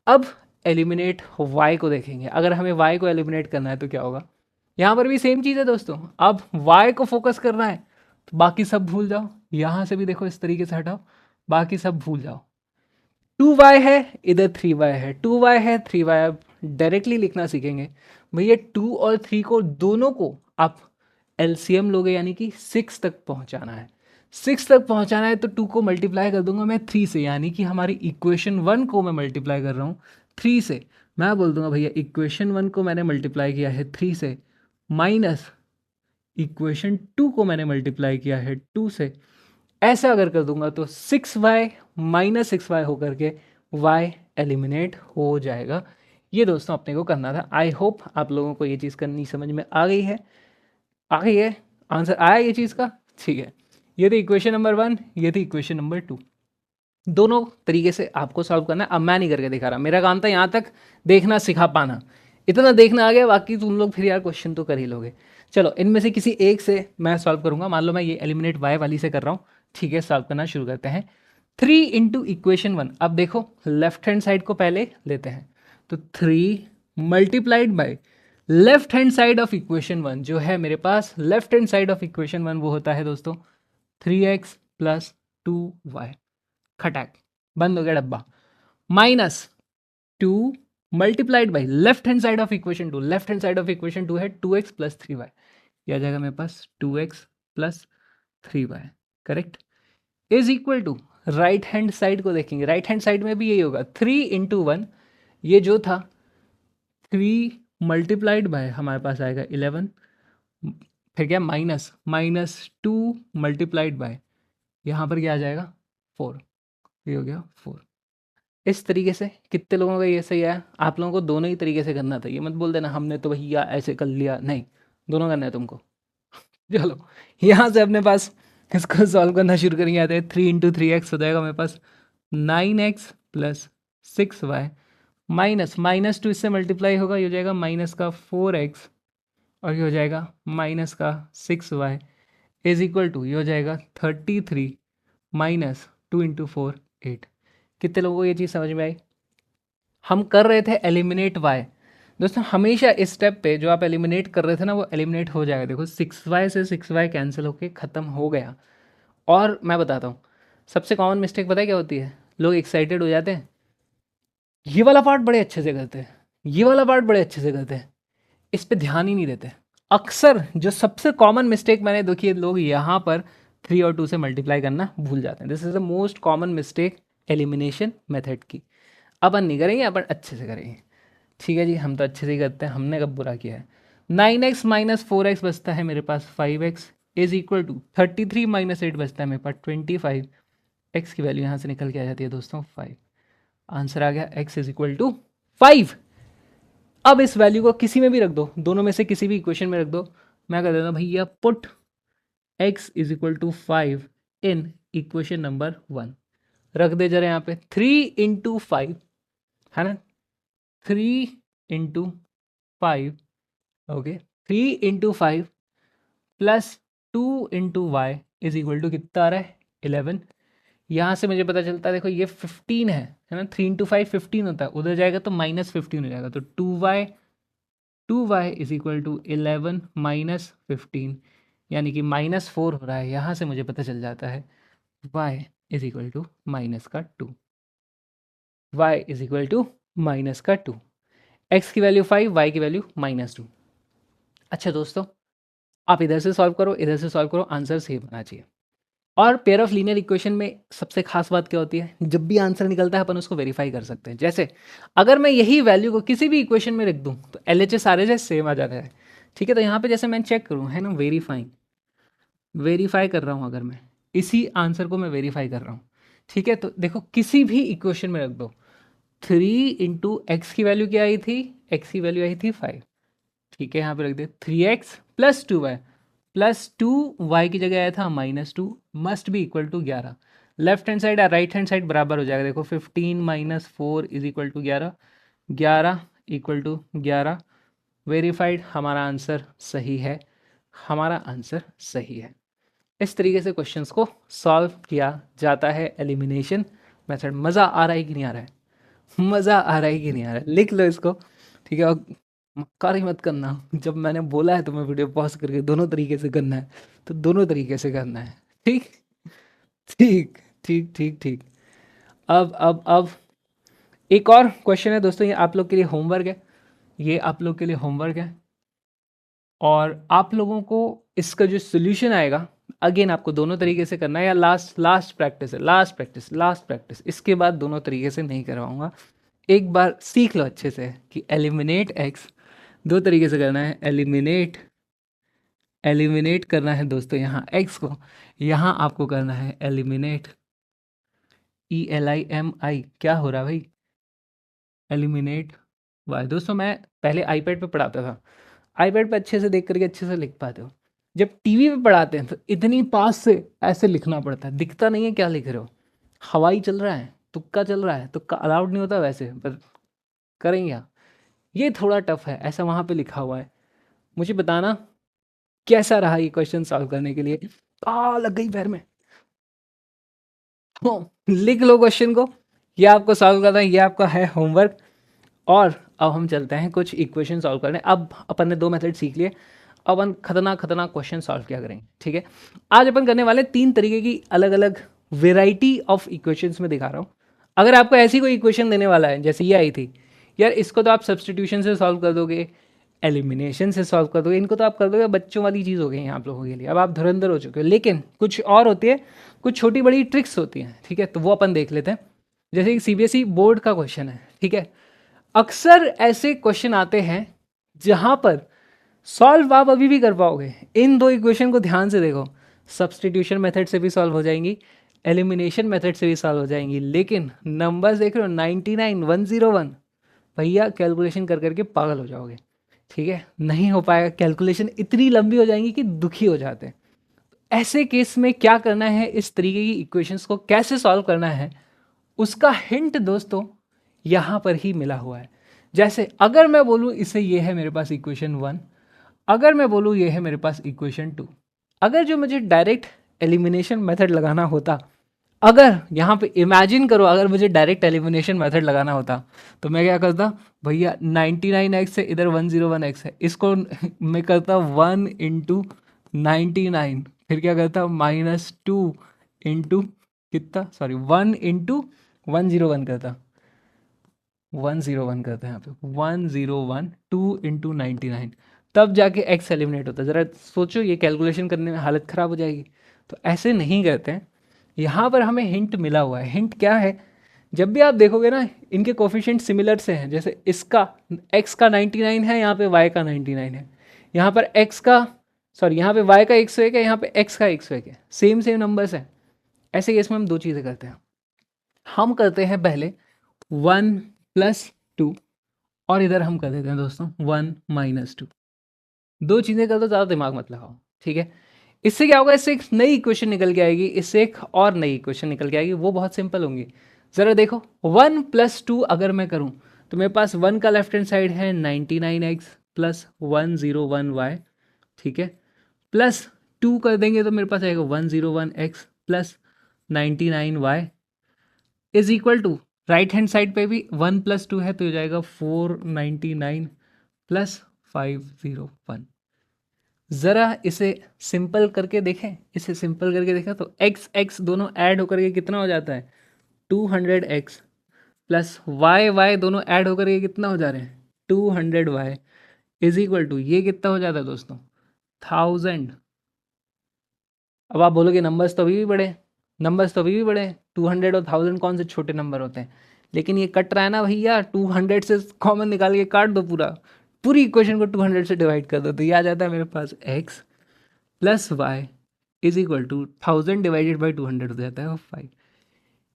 अब एलिमिनेट y को देखेंगे। अगर हमें y को एलिमिनेट करना है तो क्या होगा? यहाँ पर भी सेम चीज़ है दोस्तों। अब y को फोकस करना है तो बाकी सब भूल जाओ। यहाँ से भी देखो इस तरीके से हटाओ, बाकी सब भूल जाओ। 2y है, इधर 3y है, 2y है 3y। अब डायरेक्टली लिखना सीखेंगे भैया, 2 और 3 को दोनों को आप एलसीएम लोगे, यानी कि 6 तक पहुंचाना है। 6 तक पहुंचाना है तो 2 को मल्टीप्लाई कर दूंगा मैं 3 से, यानी कि हमारी इक्वेशन 1 को मैं मल्टीप्लाई कर रहा हूँ 3 से। मैं बोल दूंगा भैया इक्वेशन 1 को मैंने मल्टीप्लाई किया है 3 से, माइनस इक्वेशन 2 को मैंने मल्टीप्लाई किया है 2 से। ऐसा अगर कर दूंगा तो 6y माइनस 6y होकर के y एलिमिनेट हो जाएगा। ये दोस्तों अपने को करना था। आई होप आप लोगों को ये चीज़ करनी समझ में आ गई है, आ गई है, आंसर आया ये चीज़ का, ठीक है। ये थी इक्वेशन नंबर 1, ये थी इक्वेशन नंबर 2। दोनों तरीके से आपको सॉल्व करना है। अब मैं नहीं करके दिखा रहा, मेरा काम था यहाँ तक देखना सिखा पाना। इतना देखना आ गया, बाकी तुम लोग फिर यार क्वेश्चन तो कर ही लोगे। चलो इनमें से किसी एक से मैं सॉल्व करूंगा। मान लो मैं ये एलिमिनेट y वाली से कर रहा हूँ, ठीक है। सॉल्व करना शुरू करते हैं। 3 इंटू इक्वेशन 1। अब देखो लेफ्ट हैंड साइड को पहले लेते हैं, तो 3 multiplied by left hand side of equation 1 जो है मेरे पास, left hand side of equation 1 वो होता है दोस्तों 3x प्लस 2y। खटाक, बंद हो गया डब्बा। Minus 2 multiplied by left hand side of equation 2, left hand side of equation 2 है 2x प्लस 3y। यह आ जाएगा मेरे पास 2x plus 3y, correct, is equal to right hand side को देखेंगे। राइट हैंड साइड में भी यही होगा 3 इंटू 1, ये जो था 3 मल्टीप्लाइड बाय हमारे पास आएगा 11, फिर क्या माइनस 2 मल्टीप्लाइड बाय यहाँ पर क्या आ जाएगा 4। ये हो गया 4। इस तरीके से कितने लोगों का ये सही है? आप लोगों को दोनों ही तरीके से करना था, ये मत बोल देना हमने तो भैया ऐसे कर लिया, नहीं, दोनों करना है तुमको। चलो यहाँ से अपने पास इसको सॉल्व करना शुरू करेंगे। आते हैं 3 × 3x हो जाएगा मेरे पास 9x plus 6y minus minus 2 इससे मल्टीप्लाई होगा, ये हो जाएगा माइनस का 4x और ये हो जाएगा माइनस का 6y इज इक्वल टू ये हो जाएगा 33 माइनस 2 × 4 8। कितने लोगों को ये चीज़ समझ में आई? हम कर रहे थे एलिमिनेट y। दोस्तों हमेशा इस स्टेप पे जो आप एलिमिनेट कर रहे थे ना वो एलिमिनेट हो जाएगा। देखो 6y से 6y कैंसिल होके ख़त्म हो गया। और मैं बताता हूँ सबसे कॉमन मिस्टेक पता है क्या होती है? लोग एक्साइटेड हो जाते हैं, ये वाला पार्ट बड़े अच्छे से करते हैं, ये वाला पार्ट बड़े अच्छे से करते हैं, इस पे ध्यान ही नहीं देते। अक्सर जो सबसे कॉमन मिस्टेक मैंने देखी है, लोग यहाँ पर 3 और 2 से मल्टीप्लाई करना भूल जाते हैं। This is the most common mistake elimination method की। अपन नहीं करेंगे, अपन अच्छे से करेंगे। ठीक है जी, हम तो अच्छे से ही करते हैं, हमने कब बुरा किया है। 9x माइनस 4x बचता है मेरे पास 5x is equal to 33 minus 8 बचता है मेरे पास 25। x की वैल्यू यहाँ से निकल के आ जाती है दोस्तों 5। आंसर आ गया x इज इक्वल टू 5। अब इस वैल्यू को किसी में भी रख दो, दोनों में से किसी भी इक्वेशन में रख दो। मैं कर देता हूँ भैया put x is equal to 5 in equation number 1। रख दे जरा यहाँ पे 3 × 5 है ना, 3 × 5 okay 3 × 5 plus 2 × y is equal to कितना आ रहा है 11। यहाँ से मुझे पता चलता है, देखो ये 15 है ना, 3 × 5 15 होता है, उधर जाएगा तो -15 हो जाएगा, तो 2y is equal to 11 minus 15 यानी कि -4 हो रहा है। यहाँ से मुझे पता चल जाता है y is equal to minus का 2, y is equal to minus का 2। x की वैल्यू 5, y की वैल्यू -2। अच्छा दोस्तों, आप इधर से सॉल्व करो, इधर से सॉल्व करो, आंसर सेम होना चाहिए। और पेयर ऑफ लीनियर इक्वेशन में सबसे खास बात क्या होती है? जब भी आंसर निकलता है अपन उसको वेरीफाई कर सकते हैं। जैसे अगर मैं यही वैल्यू को किसी भी इक्वेशन में रख दूं तो LHS RHS सेम आ जाता है। ठीक है, तो यहाँ पे जैसे मैं चेक करूँ है ना, वेरीफाई कर रहा हूँ, अगर मैं इसी आंसर को मैं वेरीफाई कर रहा हूँ, ठीक है, तो देखो किसी भी इक्वेशन में रख दो 3 × x की वैल्यू क्या आई थी? x की वैल्यू आई थी 5। ठीक है, यहाँ पे रख दे 3x plus 2y plus 2y की जगह आया था -2 must be equal to 11। Left hand side और राइट हैंड साइड बराबर हो जाएगा। देखो 15 minus 4 is equal to 11, 11 equal to 11। Verified, हमारा आंसर सही है, हमारा आंसर सही है। इस तरीके से क्वेश्चंस को सॉल्व किया जाता है एलिमिनेशन मेथड। मज़ा आ रहा है कि नहीं आ रहा है? मज़ा आ रहा है कि नहीं आ रहा है? लिख लो इसको, ठीक है। और मक्कारी मत करना, जब मैंने बोला है तुम्हें वीडियो पॉज करके दोनों तरीके से करना है तो दोनों तरीके से करना है। ठीक ठीक ठीक ठीक ठीक। अब एक और क्वेश्चन है दोस्तों, ये आप लोग के लिए होमवर्क है, ये आप लोग के लिए होमवर्क है। और आप लोगों को इसका जो सोल्यूशन आएगा, अगेन आपको दोनों तरीके से करना है, या लास्ट प्रैक्टिस है, लास्ट प्रैक्टिस, इसके बाद दोनों तरीके से नहीं करवाऊंगा। एक बार सीख लो अच्छे से कि एलिमिनेट x दो तरीके से करना है। एलिमिनेट करना है दोस्तों यहाँ x को, यहाँ आपको करना है एलिमिनेट ELIMI। क्या हो रहा है भाई? Eliminate y। दोस्तों मैं पहले आईपैड पे पढ़ाता था, आईपैड पे अच्छे से देख करके अच्छे से लिख पाते हो। जब टीवी पे पढ़ाते हैं तो इतनी पास से ऐसे लिखना पड़ता है, दिखता नहीं है क्या लिख रहे हो। हवाई चल रहा है, तुक्का चल रहा है, तुक्का अलाउड नहीं होता वैसे, पर करेंगे। ये थोड़ा टफ है, ऐसा वहाँ पे लिखा हुआ है। मुझे बताना कैसा रहा ये क्वेश्चन सॉल्व करने के लिए। लग गई पैर में। लिख लो क्वेश्चन को, ये आपको सॉल्व करना है, ये आपका है होमवर्क। और अब हम चलते हैं कुछ इक्वेशन सॉल्व करने। अब अपन ने 2 मेथड सीख लिए, अब अपन खतरनाक क्वेश्चन सॉल्व क्या करेंगे। ठीक है, आज अपन करने वाले 3 तरीके की अलग अलग वेराइटी ऑफ इक्वेशंस में दिखा रहा हूँ। अगर आपको ऐसी कोई इक्वेशन देने वाला है जैसे ये आई थी, यार इसको तो आप सब्सटीट्यूशन से सॉल्व कर दोगे, एलिमिनेशन से सॉल्व कर दोगे, इनको तो आप कर दोगे, बच्चों वाली चीज़ हो गई है आप लोगों के लिए, अब आप धुरंधर हो चुके हो। लेकिन कुछ और होती है, कुछ छोटी बड़ी ट्रिक्स होती हैं। ठीक है, तो वो अपन देख लेते हैं। जैसे कि CBSE बोर्ड का क्वेश्चन है, ठीक है, अक्सर ऐसे क्वेश्चन आते हैं जहां पर सॉल्व आप अभी भी कर पाओगे। इन 2 इक्वेशन को ध्यान से देखो, सब्सटीट्यूशन मेथड से भी सॉल्व हो जाएंगी, एलिमिनेशन मेथड से भी सॉल्व हो जाएंगी, लेकिन नंबर्स देख रहे हो 99 101, भैया कैलकुलेशन कर करके पागल हो जाओगे। ठीक है, नहीं हो पाएगा, कैलकुलेशन इतनी लंबी हो जाएंगी कि दुखी हो जाते हैं। ऐसे केस में क्या करना है, इस तरीके की इक्वेशंस को कैसे सॉल्व करना है, उसका हिंट दोस्तों यहाँ पर ही मिला हुआ है। जैसे अगर मैं बोलूँ इसे, ये है मेरे पास इक्वेशन 1, अगर मैं बोलूँ ये है मेरे पास इक्वेशन 2, अगर जो मुझे डायरेक्ट एलिमिनेशन मेथड लगाना होता, अगर यहाँ पे इमेजिन करो, अगर मुझे डायरेक्ट एलिमिनेशन मेथड लगाना होता तो मैं क्या करता, भैया 99x से इधर 101x है, इसको मैं करता 1 इंटू 99, फिर क्या करता -2 इंटू कितना, सॉरी 1 इंटू 101 करता, 101 करते हैं यहाँ पे 101, 2 इंटू 99, तब जाके एक्स एलिमिनेट होता है। ज़रा सोचो, ये कैलकुलेशन करने में हालत ख़राब हो जाएगी। तो ऐसे नहीं करते हैं। यहाँ पर हमें हिंट मिला हुआ है। हिंट क्या है, जब भी आप देखोगे ना इनके कोफिशिएंट सिमिलर से हैं, जैसे इसका x का 99 है, यहाँ पे y का 99 है, यहाँ पर x का सॉरी यहाँ पे y का 101 है, यहाँ पे x का 101 है, सेम सेम नंबर्स हैं। ऐसे केस में हम दो चीज़ें करते हैं। हम करते हैं पहले 1 प्लस 2, और इधर हम कर देते हैं दोस्तों 1 माइनस 2। दो चीज़ें कर दो, ज़्यादा दिमाग मत लगाओ। ठीक है, इससे क्या होगा, इससे एक नई इक्वेशन निकल के आएगी, इससे एक और नई इक्वेशन निकल के आएगी, वो बहुत सिंपल होंगी। ज़रा देखो 1 प्लस 2 अगर मैं करूँ तो मेरे पास 1 का लेफ्ट हैंड साइड है 99x प्लस 101y, ठीक है, प्लस 2 कर देंगे तो मेरे पास आएगा 101x plus 99y is equal to, right hand side पे भी 1 प्लस 2 है तो हो जाएगा 499 प्लस 501। ज़रा इसे सिंपल करके देखें, इसे सिंपल करके देखा तो x x दोनों ऐड होकर के कितना हो जाता है 200x प्लस y दोनों ऐड होकर के कितना हो जा रहे हैं 200y इज इक्वल टू, ये कितना हो जाता है दोस्तों 1000। अब आप बोलोगे नंबर्स तो अभी भी बड़े, नंबर्स तो अभी भी बड़े, 200 और 1000 कौन से छोटे नंबर होते हैं, लेकिन ये कट रहा है ना भैया, 200 से कॉमन निकाल के काट दो, पूरी इक्वेशन को 200 से डिवाइड कर दो, तो ये आ जाता है मेरे पास x plus y is equal to 1000 divided by 200 हो जाता है 5।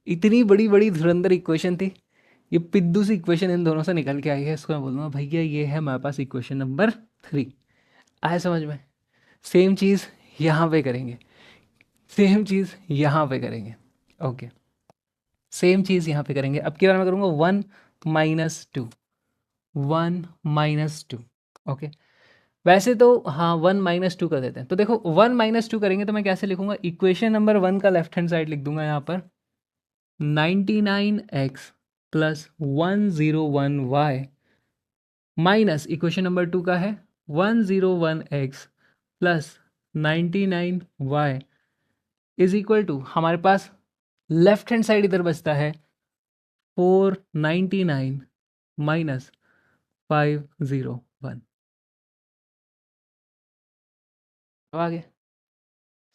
इतनी बड़ी बड़ी धुरंधर इक्वेशन थी, ये पिद्दू सी इक्वेशन इन दोनों से निकल के आई है, इसको मैं बोलूँगा भैया ये है हमारे पास इक्वेशन नंबर 3। आया समझ में? सेम चीज़ यहाँ पे करेंगे, सेम चीज़ यहाँ पे करेंगे, ओके, सेम चीज़ यहाँ पे करेंगे। अब की बार मैं करूँगा 1 माइनस 2, 1 माइनस 2, ओके। वैसे तो हाँ 1 माइनस 2 कर देते हैं, तो देखो 1 माइनस 2 करेंगे तो मैं कैसे लिखूंगा, इक्वेशन नंबर 1 का लेफ्ट हैंड साइड लिख दूंगा यहाँ पर 99x plus 101y minus equation number 2 का है 101x plus 99y is equal to, हमारे पास लेफ्ट हैंड साइड इधर बचता है 499 माइनस 501। अब आगे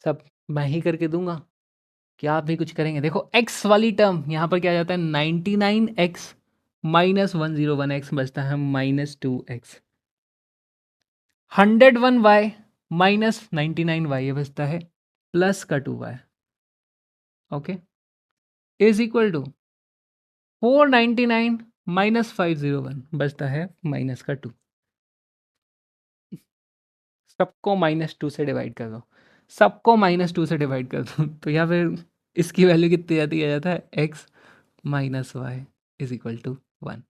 सब मैं ही करके दूंगा, क्या आप भी कुछ करेंगे? देखो x वाली टर्म यहाँ पर क्या आ जाता है 99x माइनस 101x बचता है -2x, 101y माइनस 99y ये बचता है प्लस का 2y, okay, is equal to 499 minus 501 बचता है माइनस का 2। सबको -2 से डिवाइड कर दो, सबको -2 से डिवाइड कर दो, तो यहाँ पे इसकी वैल्यू कितनी आती आ जाता है x minus y is equal to 1।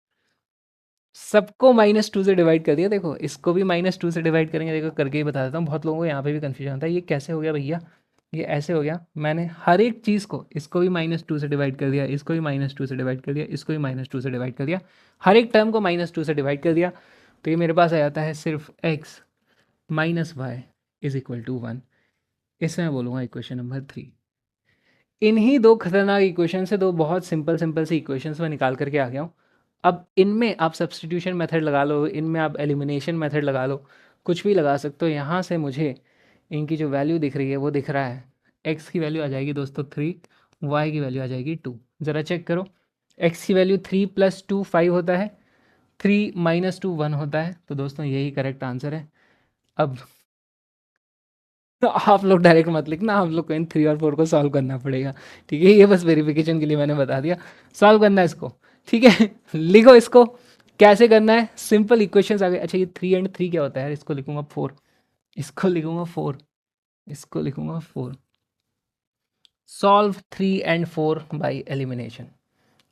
सबको -2 से डिवाइड कर दिया, देखो इसको भी -2 से डिवाइड करेंगे, देखो करके ही बता देता हूँ, बहुत लोगों को यहाँ पे भी कन्फ्यूजन होता है ये कैसे हो गया भैया, ये ऐसे हो गया, मैंने हर एक चीज़ को, इसको भी -2 से डिवाइड कर दिया, इसको भी -2 से डिवाइड कर दिया, इसको भी -2 से डिवाइड कर दिया, हर एक टर्म को -2 से डिवाइड कर दिया, तो ये मेरे पास आ जाता है सिर्फ x minus y is equal to 1। इसे मैं बोलूँगा इक्वेशन नंबर 3। इन्हीं दो खतरनाक इक्वेशन से दो बहुत सिंपल सिंपल सी इक्वेशंस में निकाल करके आ गया हूँ। अब इनमें आप सब्स्टिट्यूशन मेथड लगा लो, इनमें आप एलिमिनेशन मेथड लगा लो, कुछ भी लगा सकते हो। यहाँ से मुझे इनकी जो वैल्यू दिख रही है वो दिख रहा है, x की वैल्यू आ जाएगी दोस्तों 3, y की वैल्यू आ जाएगी 2। ज़रा चेक करो, x की वैल्यू 3 + 2 5 होता है, 3 - 2 1 होता है, तो दोस्तों यही करेक्ट आंसर है। अब तो आप लोग डायरेक्ट मत लिखना, आप लोग को इन 3 और 4 को सॉल्व करना पड़ेगा, ठीक है। ये बस वेरिफिकेशन के लिए मैंने बता दिया, सॉल्व करना है इसको, ठीक है। लिखो इसको, कैसे करना है, सिंपल इक्वेशंस आ गए। अच्छा ये 3 एंड 3 क्या होता है यार, इसको लिखूंगा 4, इसको लिखूंगा 4, इसको लिखूंगा 4। Solve 3 and 4 by elimination.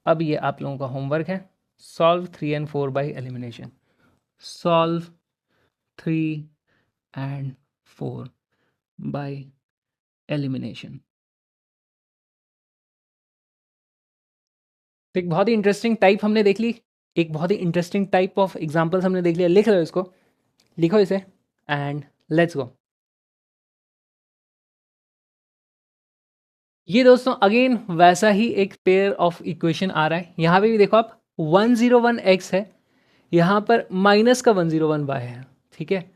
अब ये आप लोगों का होमवर्क है, solve 3 and 4 by elimination. Solve 3 and 4 by elimination. तो एक बहुत ही इंटरेस्टिंग टाइप हमने देख ली, एक बहुत ही इंटरेस्टिंग टाइप ऑफ एग्जांपल्स हमने देख लिया। लिख लो इसको, लिखो इसे एंड लेट्स गो। ये दोस्तों अगेन वैसा ही एक पेयर ऑफ इक्वेशन आ रहा है। यहाँ पे भी देखो आप, 101x है, यहाँ पर माइनस का 101y है, ठीक है।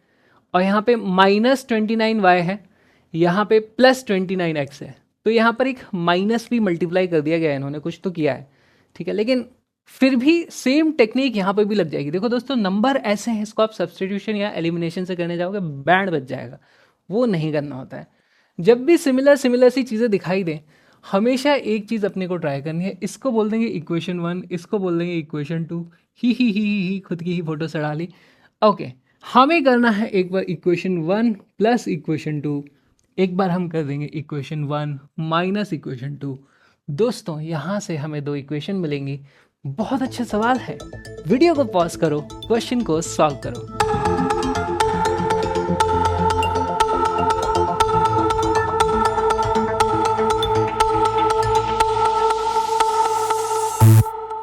और यहाँ पे -29y है, यहाँ पे +29x है। तो यहाँ पर एक माइनस भी मल्टीप्लाई कर दिया गया है, इन्होंने कुछ तो किया है, ठीक है। लेकिन फिर भी सेम टेक्निक यहाँ पर भी लग जाएगी। देखो दोस्तों नंबर ऐसे हैं, इसको आप सब्सटीट्यूशन या एलिमिनेशन से करने जाओगे बैंड बच जाएगा, वो नहीं करना होता है। जब भी सिमिलर सिमिलर सी चीज़ें दिखाई दें, हमेशा एक चीज़ अपने को ट्राई करनी है। इसको बोल देंगे इक्वेशन 1, इसको बोल देंगे इक्वेशन 2। ही खुद की ही फोटो सड़ा ली। ओके, हमें करना है एक बार इक्वेशन 1 प्लस इक्वेशन 2, एक बार हम कर देंगे इक्वेशन 1 माइनस इक्वेशन 2। दोस्तों यहाँ से हमें 2 इक्वेशन मिलेंगी। बहुत अच्छा सवाल है, वीडियो को पॉज करो, क्वेश्चन को सॉल्व करो।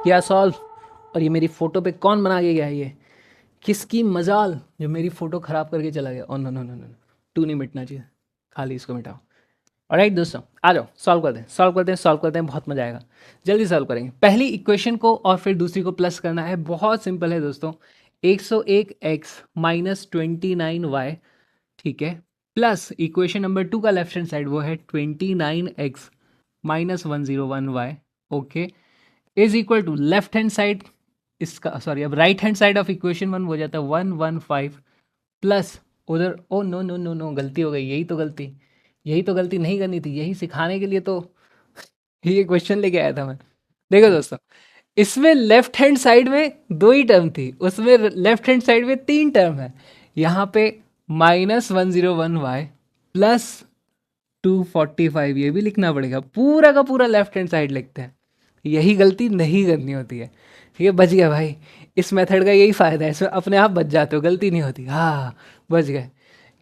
किया सॉल्व, और ये मेरी फ़ोटो पे कौन बना के गया है, ये किसकी मजाल जो मेरी फ़ोटो ख़राब करके चला गया। Oh no no no no, 2 नहीं मिटना चाहिए, खाली इसको मिटाओ। ऑलराइट दोस्तों आ जाओ, सॉल्व करते हैं, सॉल्व करते हैं, सॉल्व करते हैं, बहुत मजा आएगा। जल्दी सॉल्व करेंगे। पहली इक्वेशन को और फिर दूसरी को प्लस करना है, बहुत सिंपल है दोस्तों। 101x माइनस 29y, ठीक है, प्लस इक्वेशन नंबर 2 का लेफ्ट हैंड साइड वो है 29x minus 101y, okay, is equal to left hand side इसका, सॉरी अब right hand side of equation 1 हो जाता है 115 प्लस उधर, oh no no no no, गलती हो गई, यही तो गलती, यही तो गलती नहीं करनी थी, यही सिखाने के लिए तो ये क्वेश्चन लेके आया था मैं। देखो दोस्तों, इसमें लेफ्ट हैंड साइड में 2 ही टर्म थी, उसमें लेफ्ट हैंड साइड में 3 टर्म है। यहाँ पे -101y प्लस 245, ये भी लिखना पड़ेगा, पूरा का पूरा लेफ्ट हैंड साइड लिखते हैं। यही गलती नहीं करनी होती है, ठीक है। बच गया भाई, इस मेथड का यही फ़ायदा है, इसमें अपने आप बच जाते हो, गलती नहीं होती। हाँ बच गए।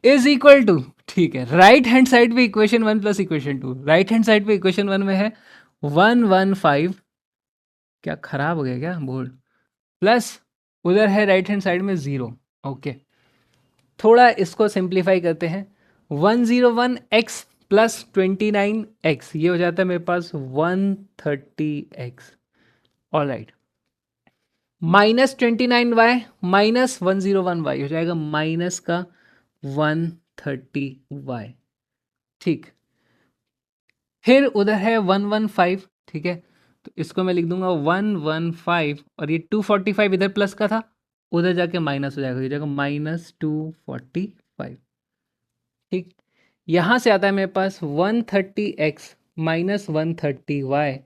इज इक्वल टू, ठीक है, राइट हैंड साइड पे equation 1 plus equation 2, right hand side पे इक्वेशन 1 में है 115, क्या खराब हो गया क्या बोर्ड, प्लस उधर है राइट हैंड साइड में 0, ओके। थोड़ा इसको सिंप्लीफाई करते हैं, 101x प्लस 29x, ये हो जाता है मेरे पास 130x, all right. -29y minus 101y हो जाएगा माइनस का 130y, ठीक। फिर उधर है 115, ठीक है, तो इसको मैं लिख दूंगा 115, और ये 245 इधर प्लस का था, उधर जाके माइनस हो जाएगा, ये जाएगा -245, ठीक। यहाँ से आता है मेरे पास 130x minus 130y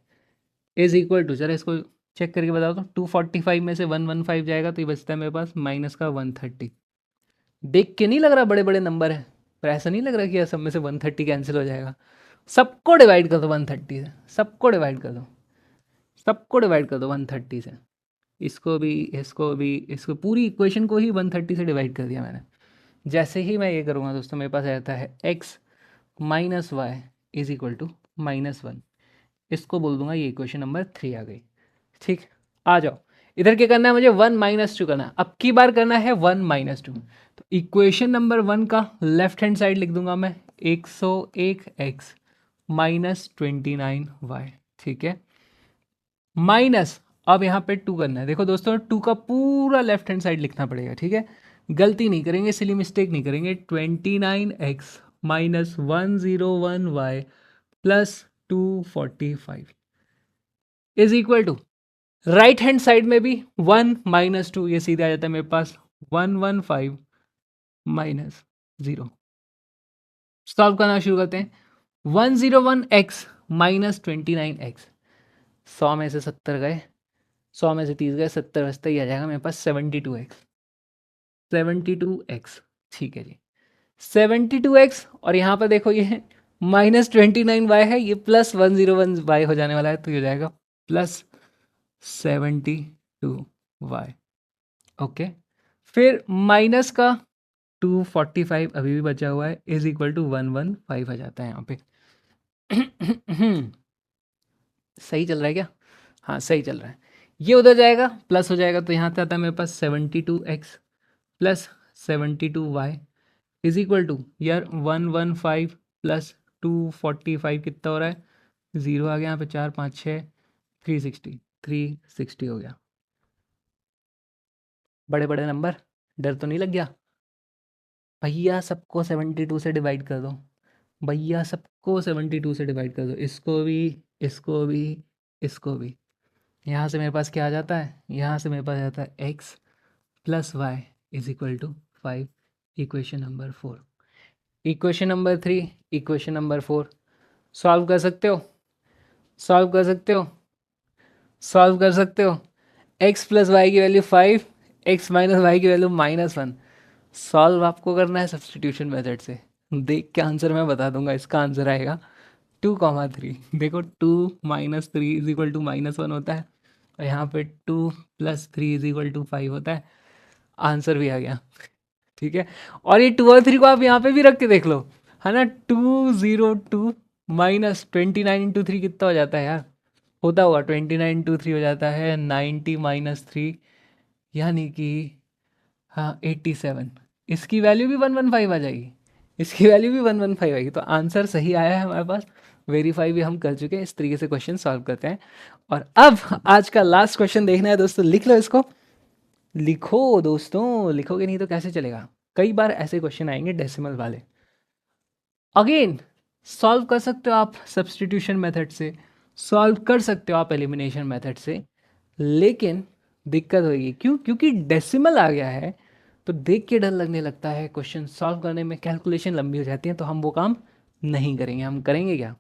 is equal to, जरा इसको चेक करके बताओ तो, 245 में से 115 जाएगा तो ये बचता है मेरे पास माइनस का 130। देख के नहीं लग रहा बड़े बड़े नंबर है, पर ऐसा नहीं लग रहा कि सब में से 130 कैंसिल हो जाएगा। सबको डिवाइड कर दो 130 से, सबको डिवाइड कर दो, सबको डिवाइड कर दो 130 से, इसको भी, इसको भी, इसको, पूरी इक्वेशन को ही 130 से डिवाइड कर दिया मैंने। जैसे ही मैं ये करूँगा दोस्तों, मेरे पास रहता है x minus y is equal to -1, इसको बोल दूंगा ये इक्वेशन नंबर 3 आ गई, ठीक। आ जाओ, इधर क्या करना है मुझे, 1 - 2 करना है, अब की बार करना है 1 - 2। तो इक्वेशन नंबर 1 का लेफ्ट हैंड साइड लिख दूंगा मैं 101x माइनस 29y, ठीक है, माइनस, अब यहाँ पे 2 करना है। देखो दोस्तों 2 का पूरा लेफ्ट हैंड साइड लिखना पड़ेगा, ठीक है, गलती नहीं करेंगे, सिली मिस्टेक नहीं करेंगे। 29x minus 101y plus 245 is equal to, right hand side में भी 1 - 2, ये सीधे आ जाता है मेरे पास 115 माइनस 0। सॉल्व करना शुरू करते हैं। 101x माइनस 29x, 100 में से 70 गए, 100 में से 30 गए, 70 बचता ही आ जाएगा मेरे पास 72x। 72x, ठीक है जी, 72x। और यहाँ पर देखो ये -29y है, ये +101y हो जाने वाला है, तो ये हो जाएगा +72y। ओके, फिर माइनस का 245 अभी भी बचा हुआ है, इज इक्वल टू 115 आ जाता है यहाँ पे। सही चल रहा है क्या? हाँ सही चल रहा है। ये उधर जाएगा, प्लस हो जाएगा, तो यहाँ से आता है मेरे पास 72x plus 72y is equal to, यार 115 प्लस 245 कितना हो रहा है, 0 आ गया यहाँ पे, 4 5 6 360 हो गया। बड़े बड़े नंबर, डर तो नहीं लग गया? भैया सबको 72 से डिवाइड कर दो, भैया सबको 72 से डिवाइड कर दो, इसको भी, इसको भी, इसको भी। यहाँ से मेरे पास क्या आ जाता है, यहाँ से मेरे पास आ जाता है x plus y is equal to 5, equation number 4। Equation number 3, equation number 4 solve कर सकते हो, सॉल्व कर सकते हो, सॉल्व कर सकते हो। x प्लस वाई की वैल्यू 5, x माइनस वाई की वैल्यू -1। सॉल्व आपको करना है सब्सटीट्यूशन मेथड से, देख के आंसर मैं बता दूंगा। इसका आंसर आएगा 2,3। देखो 2 माइनस 3 इज इक्वल टू -1 होता है, और यहाँ पे 2 प्लस 3 इज इक्वल टू 5 होता है। आंसर भी आ गया, ठीक है। और ये 2 और 3 को आप यहाँ पे भी रख के देख लो, है ना। 202 माइनस 29 इंटू 3 कितना हो जाता है यार, होता हुआ 29 इंटू 3 हो जाता है 90 माइनस 3, यानी कि हाँ 87। इसकी वैल्यू भी 115 आ जाएगी, इसकी वैल्यू भी 115 आएगी। तो आंसर सही आया है हमारे पास, वेरीफाई भी हम कर चुके हैं। इस तरीके से क्वेश्चन सॉल्व करते हैं। और अब आज का लास्ट क्वेश्चन देखना है दोस्तों, लिख लो इसको, लिखो दोस्तों, लिखोगे नहीं तो कैसे चलेगा। कई बार ऐसे क्वेश्चन आएंगे डेसिमल वाले। अगेन सॉल्व कर सकते हो आप सब्सटीट्यूशन मेथड से, सॉल्व कर सकते हो आप एलिमिनेशन मेथड से, लेकिन दिक्कत होगी क्यों, क्योंकि डेसिमल आ गया है तो देख के डर लगने लगता है, क्वेश्चन सॉल्व करने में कैलकुलेशन लंबी हो जाती है, तो हम वो काम नहीं करेंगे। हम करेंगे क्या,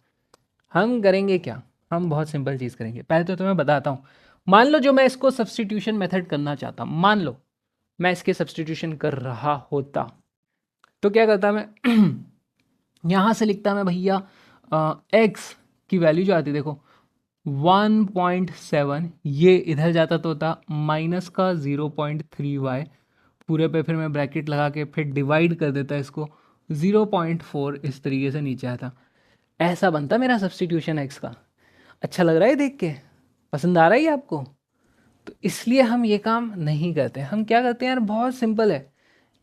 हम करेंगे क्या, हम बहुत सिंपल चीज़ करेंगे। पहले तो तुम्हें बताता हूँ, मान लो जो मैं इसको सब्सटीट्यूशन मेथड करना चाहता हूँ, मान लो मैं इसके सब्सटीट्यूशन कर रहा होता, तो क्या करता मैं यहाँ से लिखता मैं भैया एक्स की वैल्यू जो आती देखो 1.7, ये इधर जाता तो होता माइनस का 0.3y, पूरे पे फिर मैं ब्रैकेट लगा के फिर डिवाइड कर देता इसको 0.4, इस तरीके से नीचे आता। ऐसा बनता मेरा सब्सटीट्यूशन एक्स का। अच्छा लग रहा है देख के, पसंद आ रहा है ये आपको? तो इसलिए हम ये काम नहीं करते। हम क्या करते हैं यार, बहुत सिंपल है,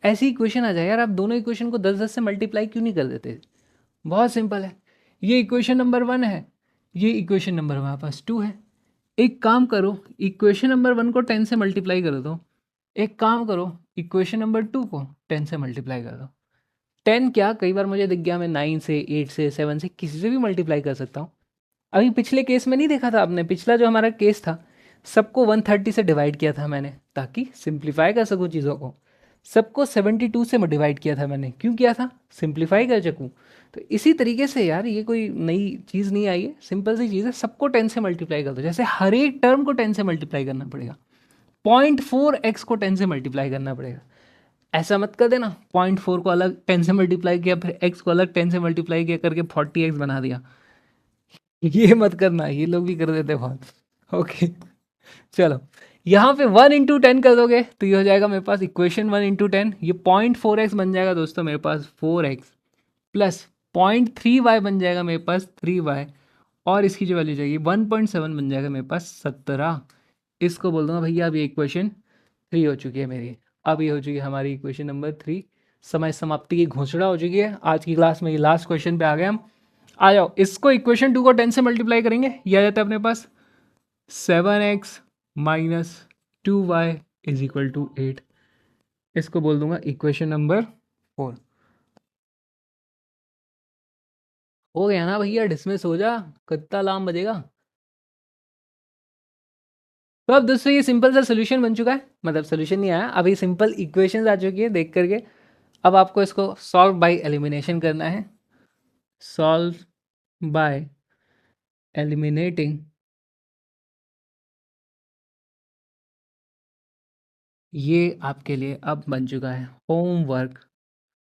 ऐसी इक्वेशन आ जाए यार, आप दोनों इक्वेशन को 10-10 से मल्टीप्लाई क्यों नहीं कर देते? बहुत सिंपल है। ये इक्वेशन नंबर 1 है, ये इक्वेशन नंबर हमारे पास 2 है। एक काम करो, इक्वेशन नंबर 1 को 10 से मल्टीप्लाई कर दो, एक काम करो इक्वेशन नंबर 2 को 10 से मल्टीप्लाई कर दो। 10 क्या, कई बार मुझे दिख गया मैं 9 से, 8 से, 7 से, किसी से भी मल्टीप्लाई कर सकता हूँ। अभी पिछले केस में नहीं देखा था आपने, पिछला जो हमारा केस था सबको 130 से डिवाइड किया था मैंने, ताकि सिंप्लीफाई कर सकूँ चीज़ों को। सबको 72 से डिवाइड किया था मैंने, क्यों किया था, सिंप्लीफाई कर सकूँ। तो इसी तरीके से यार, ये कोई नई चीज़ नहीं आई है, सिंपल सी चीज़ है, सबको 10 से मल्टीप्लाई कर दो। जैसे हर एक टर्म को 10 से मल्टीप्लाई करना पड़ेगा, 0.4x को 10 से मल्टीप्लाई करना पड़ेगा। ऐसा मत कर देना 0.4 को अलग 10 से मल्टीप्लाई किया, फिर x को अलग 10 से मल्टीप्लाई किया करके 40x बना दिया। ये मत करना, ये लोग भी कर देते बहुत। ओके चलो, यहाँ पे 1 इंटू 10 कर दोगे तो ये हो जाएगा मेरे पास इक्वेशन 1 इंटू 10, ये 0.4x बन जाएगा दोस्तों मेरे पास 4x, प्लस 0.3y बन जाएगा मेरे पास 3y, और इसकी जो वैल्यू जाएगी 1.7 बन जाएगा मेरे पास 17। इसको बोल दूंगा भैया अब ये इक्वेशन 3 हो चुकी है मेरी। अब ये हो चुकी है हमारी इक्वेशन नंबर 3। समय समाप्ति की घोषणा हो चुकी है आज की क्लास में, ये लास्ट क्वेश्चन पे आ गए हम। आ जाओ, इसको इक्वेशन 2 को 10 से मल्टीप्लाई करेंगे, ये आ जाता है अपने पास 7x minus 2y is equal to 8। इसको बोल दूंगा इक्वेशन नंबर 4। हो गया ना भैया, डिसमिस हो जा, कितना अलार्म बजेगा। तो अब दोस्तों ये सिंपल सा सोल्यूशन बन चुका है, मतलब सोल्यूशन नहीं आया, अभी सिंपल इक्वेशंस आ चुकी है देख करके। अब आपको इसको सॉल्व बाय एलिमिनेशन करना है। सॉल्व बाय एलिमिनेटिंग, ये आपके लिए अब बन चुका है homework.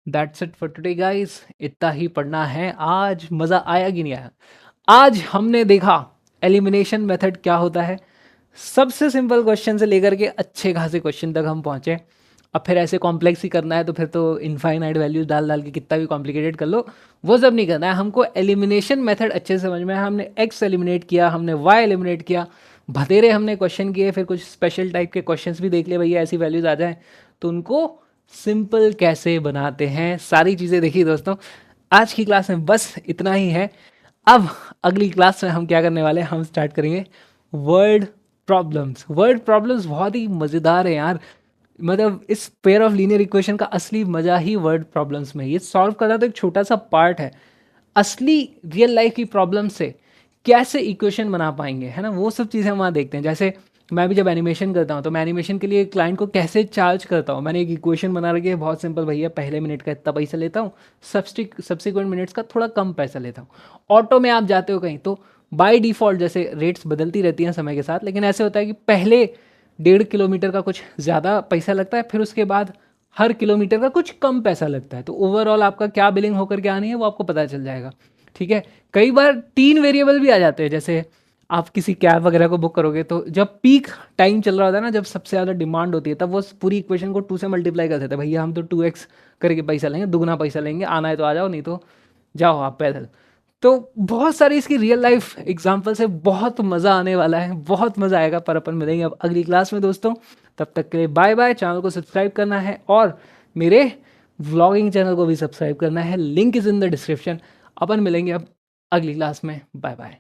That's it for today guys, इतना ही पढ़ना है आज। मज़ा आया कि नहीं आया? आज हमने देखा एलिमिनेशन मेथड क्या होता है, सबसे सिंपल क्वेश्चन से लेकर के अच्छे खासे क्वेश्चन तक हम पहुंचे। अब फिर ऐसे कॉम्प्लेक्स ही करना है तो फिर तो इनफाइनाइट वैल्यूज डाल डाल के कितना भी कॉम्प्लिकेटेड कर लो, वो सब नहीं करना है हमको। एलिमिनेशन मेथड अच्छे से समझ में है। हमने एक्स एलिमिनेट किया, हमने वाई एलिमिनेट किया, बतेरे हमने क्वेश्चन किए, फिर कुछ स्पेशल टाइप के क्वेश्चंस भी देख लिए, भैया ऐसी वैल्यूज आ जाए तो उनको सिंपल कैसे बनाते हैं, सारी चीज़ें देखिए दोस्तों। आज की क्लास में बस इतना ही है। अब अगली क्लास में हम क्या करने वाले हैं, हम स्टार्ट करेंगे वर्ड प्रॉब्लम्स। वर्ड प्रॉब्लम्स बहुत ही मज़ेदार है यार। मतलब इस पेयर ऑफ लीनियर इक्वेशन का असली मजा ही वर्ड प्रॉब्लम्स में है। ये सॉल्व करना तो एक छोटा सा पार्ट है, असली रियल लाइफ की प्रॉब्लम से कैसे इक्वेशन बना पाएंगे, है ना, वो सब चीज़ें हम वहाँ देखते हैं। जैसे मैं भी जब एनिमेशन करता हूँ तो मैं एनिमेशन के लिए क्लाइंट को कैसे चार्ज करता हूँ, मैंने एक इक्वेशन बना रखी है बहुत सिंपल, भैया पहले मिनट का इतना पैसा लेता हूँ, सब्सिक्वेंट मिनट्स का थोड़ा कम पैसा लेता हूँ। ऑटो में आप जाते हो कहीं तो बाय डिफ़ॉल्ट जैसे रेट्स बदलती रहती हैं समय के साथ, लेकिन ऐसे होता है कि पहले 1.5 किलोमीटर का कुछ ज़्यादा पैसा लगता है, फिर उसके बाद हर किलोमीटर का कुछ कम पैसा लगता है। तो ओवरऑल आपका क्या बिलिंग होकर के आनी है वो आपको पता चल जाएगा। ठीक है, कई बार 3 वेरिएबल भी आ जाते हैं। जैसे आप किसी कैब वगैरह को बुक करोगे तो जब पीक टाइम चल रहा होता है ना, जब सबसे ज़्यादा डिमांड होती है, तब वो पूरी इक्वेशन को 2 से मल्टीप्लाई कर देते हैं, भैया हम तो 2x करके पैसा लेंगे, दुगना पैसा लेंगे, आना है तो आ जाओ, नहीं तो जाओ आप पैदल। तो बहुत सारी इसकी रियल लाइफ एग्जांपल से बहुत मज़ा आने वाला है, बहुत मज़ा आएगा। पर अपन मिलेंगे अब अगली क्लास में दोस्तों, तब तक के लिए बाय बाय। चैनल को सब्सक्राइब करना है और मेरे व्लॉगिंग चैनल को भी सब्सक्राइब करना है, link is in the description. अपन मिलेंगे अब अगली क्लास में, बाय बाय।